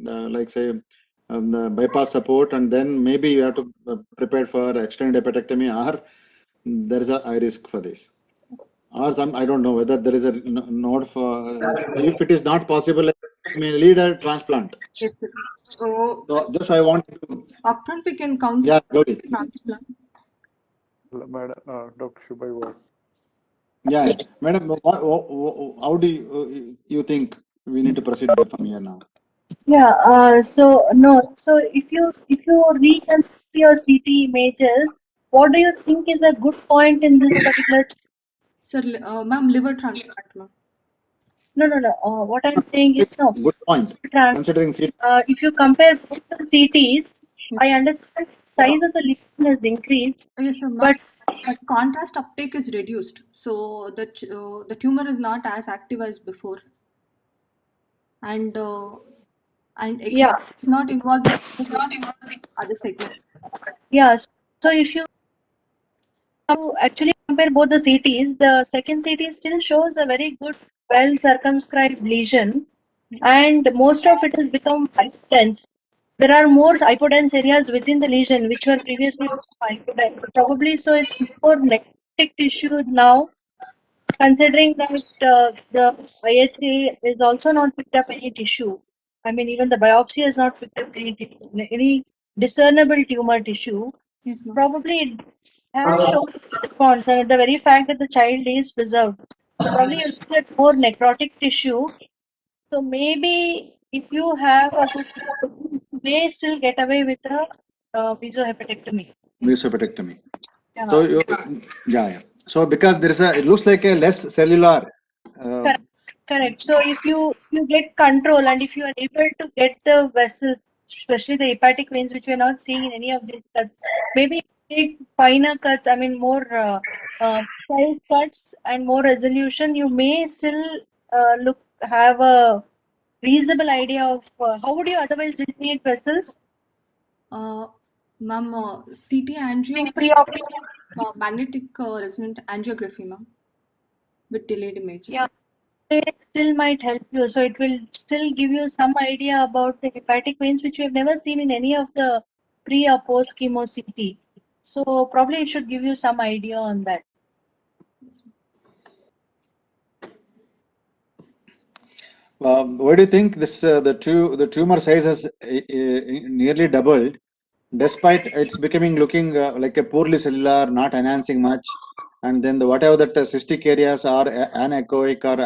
like say the bypass support, and then maybe you have to prepare for extended hepatectomy, or there is a high risk for this. Or some, I don't know whether there is a node for, if it is not possible, I mean, lead a transplant. Yes, sir. So So just I want to, upfront we can counsel yeah, Gauri. transplant. Madam, Dr. Shubhai, Yeah, madam, how do you think we need to proceed from here now? Yeah, so no, so if you read and see your CT images, what do you think is a good point in this particular? Sir, ma'am, liver transplant, ma'am. No. What I'm saying is no. Good point. Trans- Considering seat, if you compare both the CTs, Yes. I understand the size of the lesion has increased, Yes, sir, ma'am. but But contrast uptake is reduced, so the tumor is not as active as before, and yeah, is not involved in other segments. yeah. So if you actually compare both the CTs, the second CT still shows a very good, well circumscribed lesion, and most of it has become hypodense. There are more hypodense areas within the lesion which were previously hypodense. Probably so it's more necrotic tissue now, considering that the IHC is also not picked up any tissue. I mean, even the biopsy has not picked up any discernible tumor tissue. Yes, ma'am. Probably it has shown response, and the very fact that the child is preserved. Probably you look at more necrotic tissue. So maybe if you have a good, you may still get away with a mesohepatectomy. mesohepatectomy. Yeah. So yeah. So because there is a, it looks like a less cellular. Correct. So if you get control, and if you are able to get the vessels, especially the hepatic veins, which we are not seeing in any of these cuts, maybe take finer cuts. I mean, more size cuts and more resolution. You may still have a reasonable idea of how would you otherwise delineate vessels. Ma'am, CT angio, magnetic resonant angiography, ma'am, with delayed images. Yeah, it still might help you. So it will still give you some idea about the hepatic veins, which we have never seen in any of the pre or post chemo CT. So probably it should give you some idea on that. Yes, ma'am. Why do you think this the tumor size has nearly doubled, despite it's becoming looking like a poorly cellular, not enhancing much, and then the whatever that cystic areas are anechoic or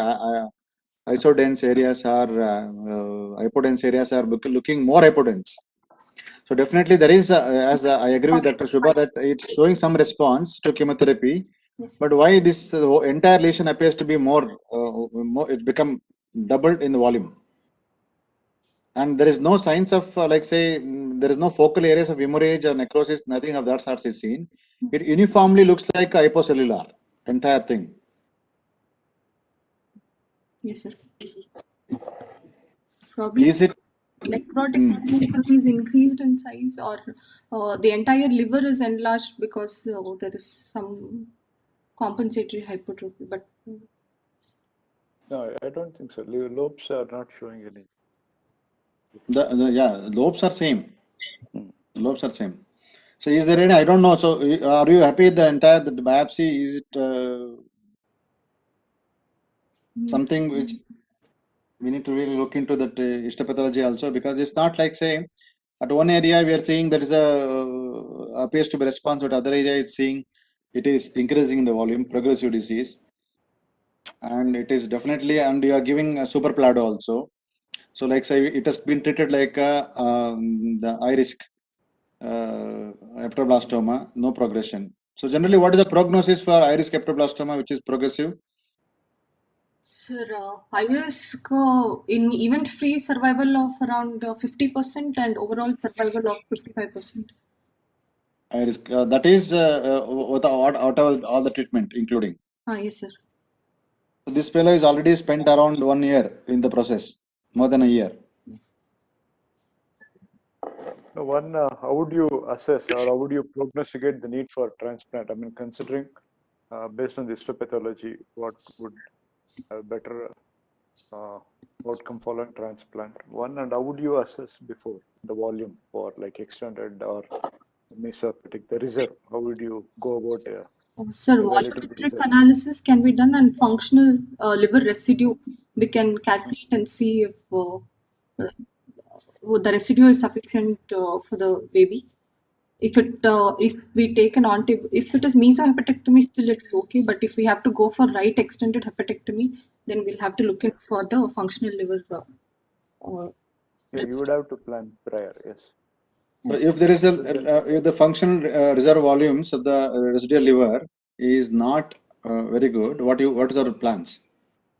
isodense areas are hypodense areas are looking more hypodense. So definitely there is, as I agree with Dr. Shubha, that it's showing some response to chemotherapy. Yes, But why this entire lesion appears to be more, it become doubled in the volume? And there is no signs of, like say, there is no focal areas of hemorrhage or necrosis, nothing of that sort is seen. It uniformly looks like hypocellular, entire thing. yes, sir. Probably Is it? necrotic is increased in size, or the entire liver is enlarged because there is some compensatory hypertrophy. But no, I don't think so. Lobes are not showing any. Yeah, lobes are same. Lobes are same. So is there any? I don't know. So are you happy with the entire the biopsy? Is it something which we need to really look into that histopathology also, because it's not like say at one area we are seeing that is a appears to be response, but other area it's seeing it is increasing in the volume, progressive disease, and it is definitely, and you are giving a super plado also. So like say it has been treated like the high risk hepatoblastoma, no progression. So generally, what is the prognosis for high risk hepatoblastoma, which is progressive? sir, high risk in event-free survival of around 50% and overall survival of 55%. High risk, that is with all the treatment including. Yes, sir. So this fellow is already spent around 1 year in the process, more than a year. Yes. No, one, how would you assess or how would you prognosticate the need for transplant? I mean, considering based on the histopathology, what would better outcome following transplant? One, and how would you assess before the volume for like extended or mesohepatic, the reserve? How would you go about Sir, evaluating the volumetric reserve? analysis can be done, and functional liver residue we can calculate and see if the residue is sufficient for the baby. If we take an if it is mesohepatectomy, still it is okay. But if we have to go for right extended hepatectomy, then we'll have to look in for the functional liver. Yeah, you would have to plan prior, yes. So if there is if the functional reserve volumes of the residual liver is not very good, what is our plans?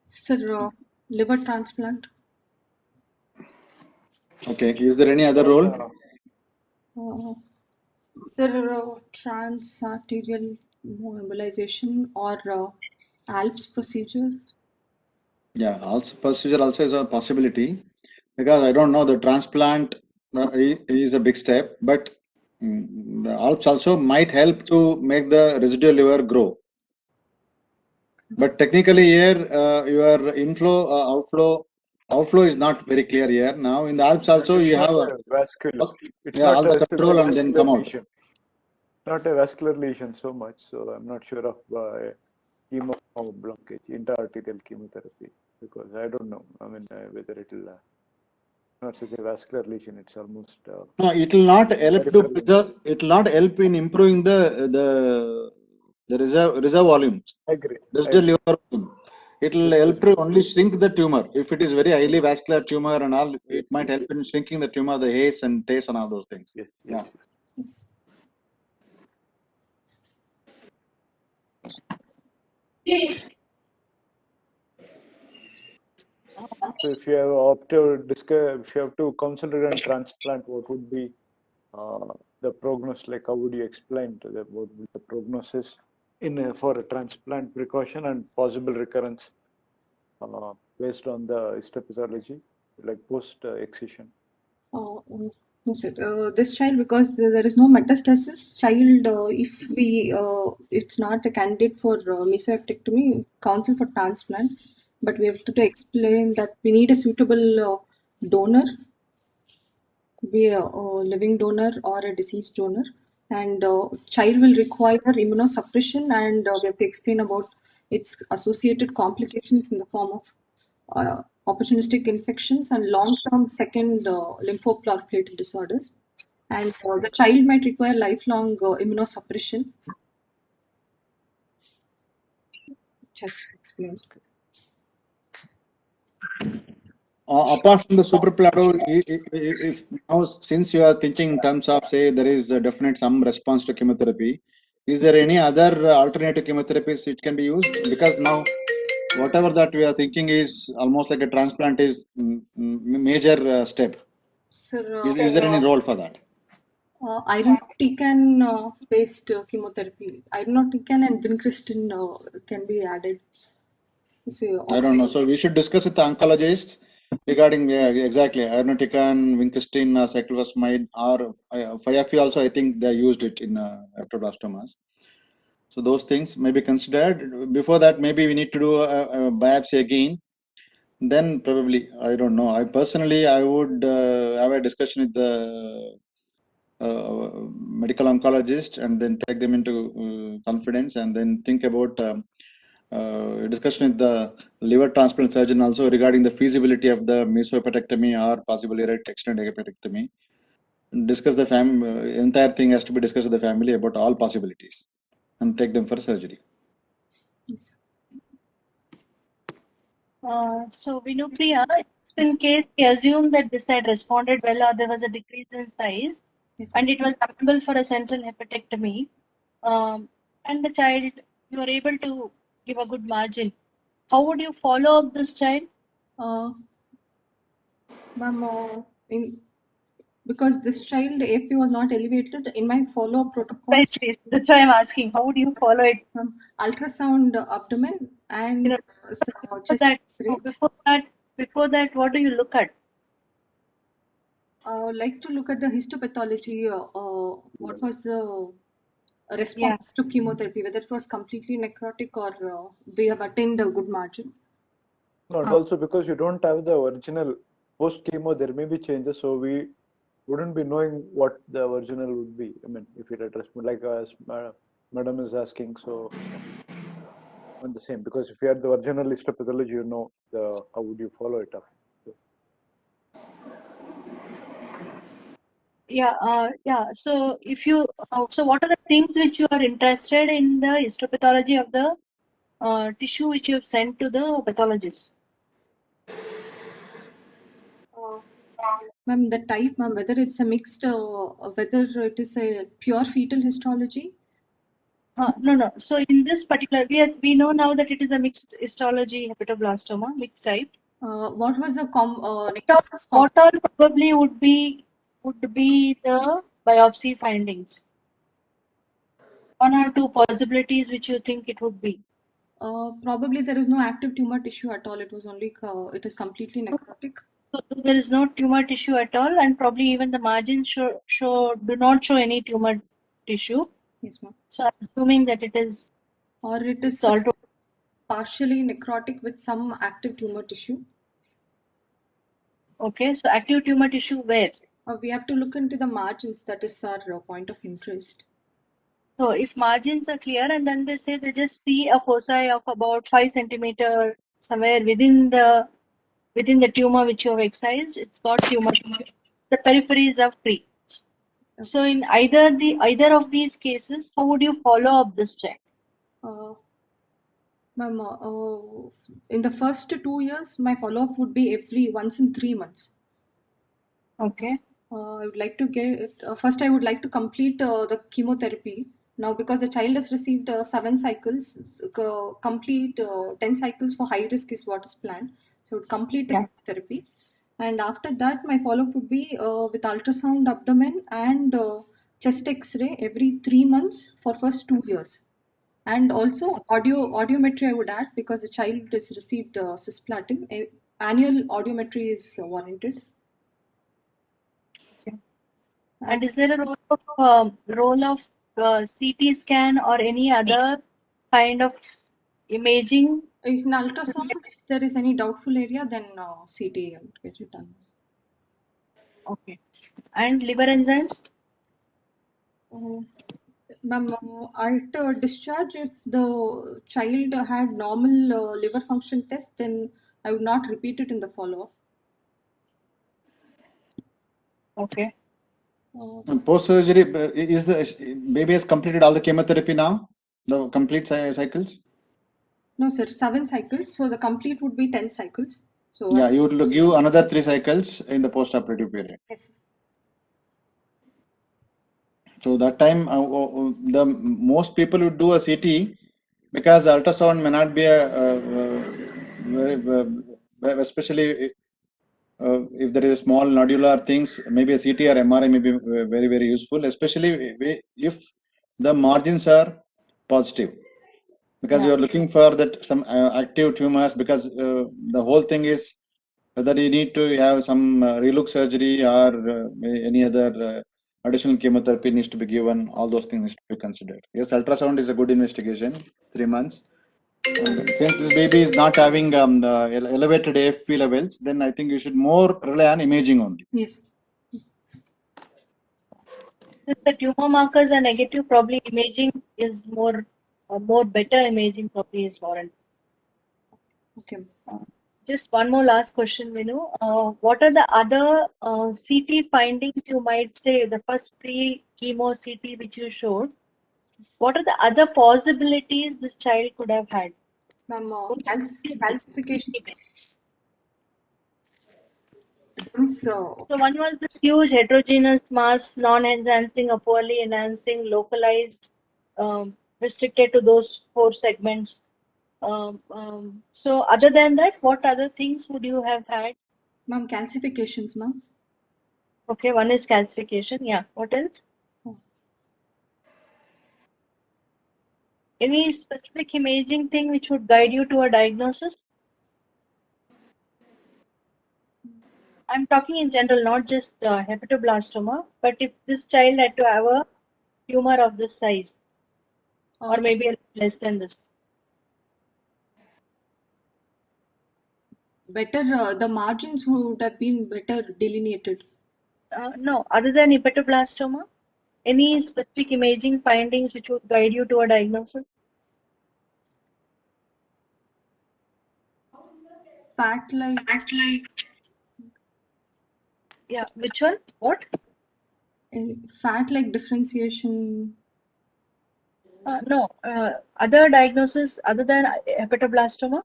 Sir, liver transplant. Okay, is there any other role? Sir, transarterial embolization or ALPS procedure. Yeah, also procedure also is a possibility, because I don't know, the transplant is a big step, but the ALPS also might help to make the residual liver grow. But technically here, your outflow is not very clear here. Now in the ALPS also you have a vascular. It's yeah, not all the a control and then come out. lesion. Not a vascular lesion so much, so I'm not sure of chemo blockage, intraarterial chemotherapy, because I don't know. I mean, whether it will not such a vascular lesion. It's almost No, it will not help to preserve. It will not help in improving the reserve volumes. I agree. Residual liver volume. It will help to only shrink the tumor. If it is very highly vascular tumor and all, it might help in shrinking the tumor, the haze and taste and all those things. Yes. Yeah. So if you have if you have to consider and transplant, what would be the prognosis? Like, how would you explain to them what would be the prognosis for a transplant precaution and possible recurrence based on the histopathology, like post excision? No, sir. This child, because there is no metastasis, child, if it's not a candidate for mesohepatectomy, counsel for transplant, but we have to explain that we need a suitable donor, could be a living donor or a deceased donor, and child will require immunosuppression, and we have to explain about its associated complications in the form of opportunistic infections and long-term second lymphoproliferative disorders. And the child might require lifelong immunosuppression. Just to explain. Apart from the supraplado, if now since you are thinking in terms of, say, there is a definite some response to chemotherapy, is there any other alternative chemotherapies it can be used? Because now whatever that we are thinking is almost like a transplant is major step. Sir, Is there any role for that? irinotecan based chemotherapy, irinotecan and vincristine can be added. I don't know. So we should discuss with the oncologists regarding exactly irinotecan, vincristine, cyclophosphamide, or 5FU also. I think they used it in ectoblastomas. So those things may be considered. Before that, maybe we need to do a biopsy again. Then probably, I don't know. I personally, I would have a discussion with the medical oncologist and then take them into confidence, and then think about discussion with the liver transplant surgeon also regarding the feasibility of the mesohepatectomy or possibly right extended hepatectomy. Discuss the entire thing has to be discussed with the family about all possibilities and take them for surgery. Yes. So Vinupriya, in case we assume that this had responded well or there was a decrease in size, Yes, and it was amenable for a central hepatectomy, and the child, you are able to give a good margin, how would you follow up this child? Ma'am, because this child AP was not elevated, in my follow-up protocol, That's why I'm asking, how would you follow it? ultrasound abdomen and chest X-ray. Before that, what do you look at? I would like to look at the histopathology. What was the response to chemotherapy, whether it was completely necrotic or we have attained a good margin. No, and also because you don't have the original post chemo, there may be changes, so we wouldn't be knowing what the original would be. I mean, if it address like as Madam is asking, so on the same, because if you had the original histopathology, you know the how would you follow it up. So, Yeah. So if you, so what are the things which you are interested in the histopathology of the tissue which you have sent to the pathologist? Ma'am, the type, ma'am, whether it's a mixed, whether it is a pure fetal histology. No. So in this particular, we know now that it is a mixed histology hepatoblastoma, mixed type. What was the necrosis What all probably would be the biopsy findings? One or two possibilities which you think it would be. Probably there is no active tumor tissue at all. It was only, it is completely necrotic. So there is no tumor tissue at all, and probably even the margins do not show any tumor tissue. Yes, ma'am. So I'm assuming that it is, Or it is partially necrotic with some active tumor tissue. okay. So active tumor tissue where? We have to look into the margins. That is our point of interest. So if margins are clear, and then they say they just see a foci of about 5 centimeter somewhere within the tumor which you have excised, it's got tumor. The peripheries are free. So in either of these cases, how would you follow up this check? Ma'am, in the first 2 years, my follow-up would be once in 3 months. Okay. I would like to get first. I would like to complete the chemotherapy now because the child has received 7 cycles. Complete 10 cycles for high risk is what is planned. So I would complete the chemotherapy, and after that, my follow-up would be with ultrasound abdomen and chest X-ray every 3 months for first 2 years. And also audiometry I would add because the child has received cisplatin. Annual audiometry is warranted. Okay. And is there a role of CT scan or any other kind of imaging? In ultrasound, if there is any doubtful area, then CT I would get it done. Okay. And liver enzymes? Ma'am, at discharge, if the child had normal liver function test, then I would not repeat it in the follow-up. Okay. Post surgery, is the baby has completed all the chemotherapy now? The complete cycles? No, sir, 7 cycles. So the complete would be 10 cycles. So Yeah, you would give another 3 cycles in the post-operative period. yes. So that time, the most people would do a CT because the ultrasound may not be especially if there is small nodular things, maybe a CT or MRI may be very, very useful, especially if the margins are positive. Because you are looking for that some active tumors, because the whole thing is whether you need to have some relook surgery or any other additional chemotherapy needs to be given. All those things need to be considered. Yes, ultrasound is a good investigation, 3 months. Since this baby is not having the elevated AFP levels, then I think you should more rely on imaging only. Yes. Since the tumor markers are negative, probably imaging is more better imaging probably is warranted. Okay. Just one more last question, Vinu. What are the other CT findings you might say, the first pre-chemo CT which you showed? What are the other possibilities this child could have had? Ma'am, calcifications. So one was this huge heterogeneous mass, non-enhancing or poorly enhancing, localized, restricted to those 4 segments. So other than that, what other things would you have had? Ma'am, calcifications, ma'am. Okay, one is calcification. Yeah. What else? Any specific imaging thing which would guide you to a diagnosis? I'm talking in general, not just hepatoblastoma, but if this child had to have a tumor of this size, or maybe a little less than this. better, the margins would have been better delineated. No, other than hepatoblastoma, any specific imaging findings which would guide you to a diagnosis? Fat-like, Yeah, which one? What? fat-like differentiation. No, other diagnosis other than hepatoblastoma?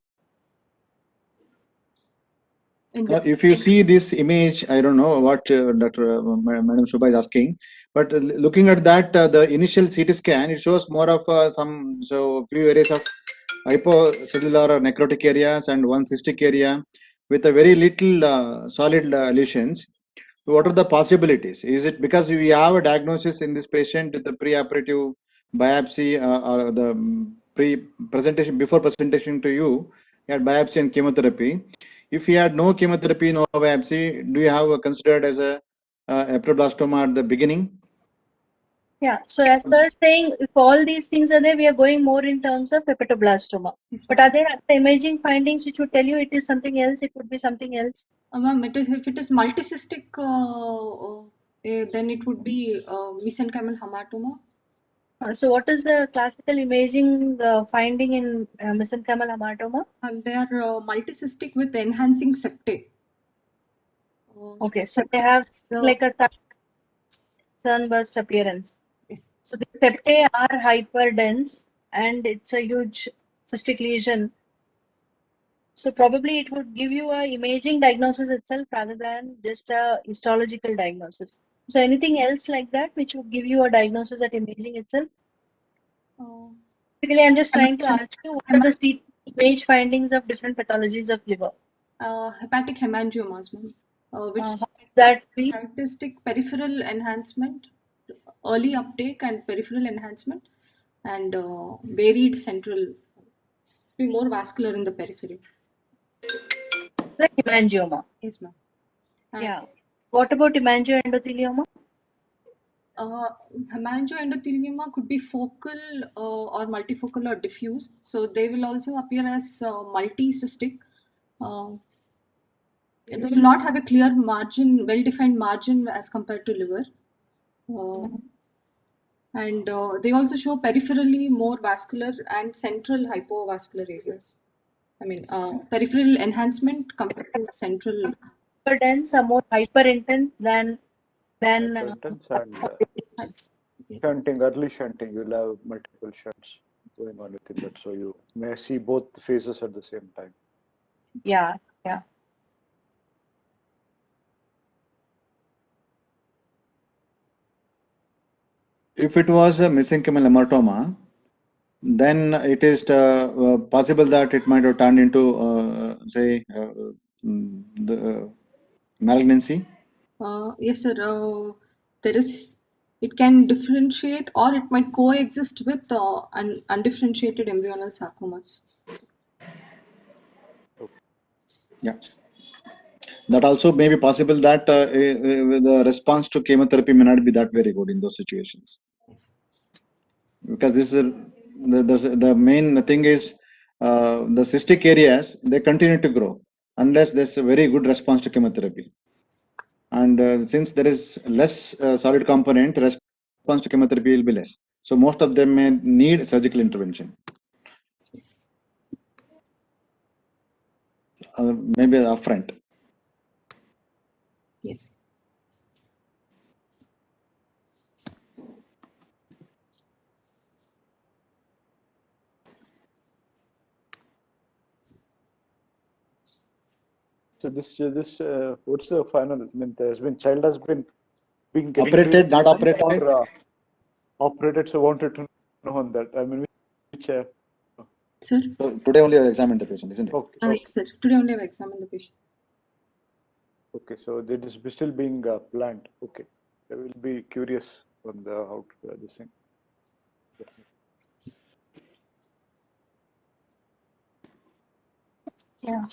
In the If you see this image, I don't know what Dr. Madam Shubha is asking, but looking at that, the initial CT scan, it shows more of few areas of hypocellular or necrotic areas and one cystic area with a very little solid lesions. What are the possibilities? Is it because we have a diagnosis in this patient with the preoperative biopsy or the pre-presentation, before presentation to you, you had biopsy and chemotherapy. If you had no chemotherapy, no biopsy, do you have considered as a hepatoblastoma at the beginning? Yeah, so as per saying, if all these things are there, we are going more in terms of hepatoblastoma. Yes, But ma'am. are there other imaging findings which would tell you it is something else, it would be something else? Ma'am, if it is multicystic, then it would be mesenchymal hematoma. So what is the classical imaging finding in mesenchymal hematoma? They are multicystic with enhancing septae. Okay, so they have So, like a sunburst appearance. yes. So the septae are hyperdense and it's a huge cystic lesion. So probably it would give you a imaging diagnosis itself rather than just a histological diagnosis. So anything else like that which would give you a diagnosis at imaging itself? Basically, I'm just trying to ask you what are the image findings of different pathologies of liver? Hepatic hemangiomas, ma'am, which How does that be? characteristic peripheral enhancement, early uptake and peripheral enhancement, and varied central, be more vascular in the periphery. The hemangioma. Yes, ma'am. Yeah. What about hemangioendothelioma? Hemangioendothelioma could be focal or multifocal or diffuse. So they will also appear as multicystic. They will not have a clear margin, well-defined margin as compared to liver. And they also show peripherally more vascular and central hypovascular areas. I mean, peripheral enhancement compared to central. Hyperdense are more hyperintense than Hyperintense and shunting, early shunting, you'll have multiple shunts going on within that. So you may see both phases at the same time. yeah, yeah. If it was a mesenchymal hematoma, then it is possible that it might have turned into, the malignancy. Yes, sir. It can differentiate or it might coexist with undifferentiated embryonal sarcomas. Yeah. That also may be possible that the response to chemotherapy may not be that very good in those situations. Yes. Because this is the main thing is the cystic areas, they continue to grow unless there's a very good response to chemotherapy. And since there is less solid component, response to chemotherapy will be less. So most of them may need surgical intervention. Maybe upfront. Yes. So what's the final? I mean, child has been being Operated, not operated? or operated. So wanted to know on that. I mean, which Sir? So today only I examined the patient, isn't it? okay. Yes, sir. Today only I've examined the patient. Okay, so that is still being planned. Okay, I will be curious on how this thing. Yeah.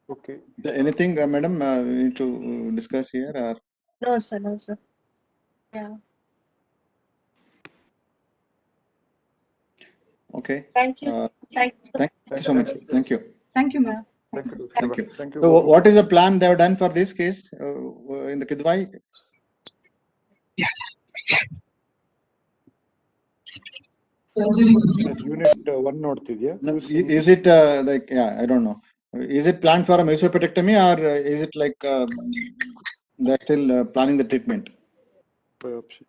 Okay. Anything, madam, we need to discuss here? Or? No, sir. No, sir. Yeah. Okay. Thank you. Thank you. Thank you so much. Thank you. Thank you, ma'am. Yeah. Thank you. Thank Shiva. you. Thank you. So, Babu. what is the plan they have done for this case in the Kidwai? Unit 1 ನೋಡ್ತಿದ್ಯಾ? No, is it like, yeah, I don't know. Is it planned for a mesoperectomy, or is it like they're still planning the treatment? Biopsy.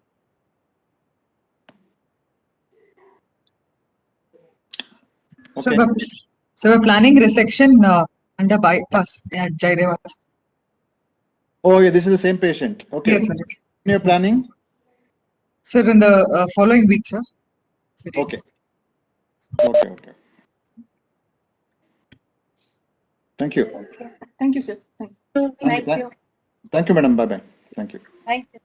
So, Okay. we're planning resection under bypass at Jaidevas. Oh, yeah, this is the same patient. Okay. Yes, sir. Yes. When you're planning? Sir, in the following week, sir. Okay. Okay. Okay. Thank you. Thank you, sir. Thank you. Thank you. Thank you, madam. Bye bye. Thank you. Thank you.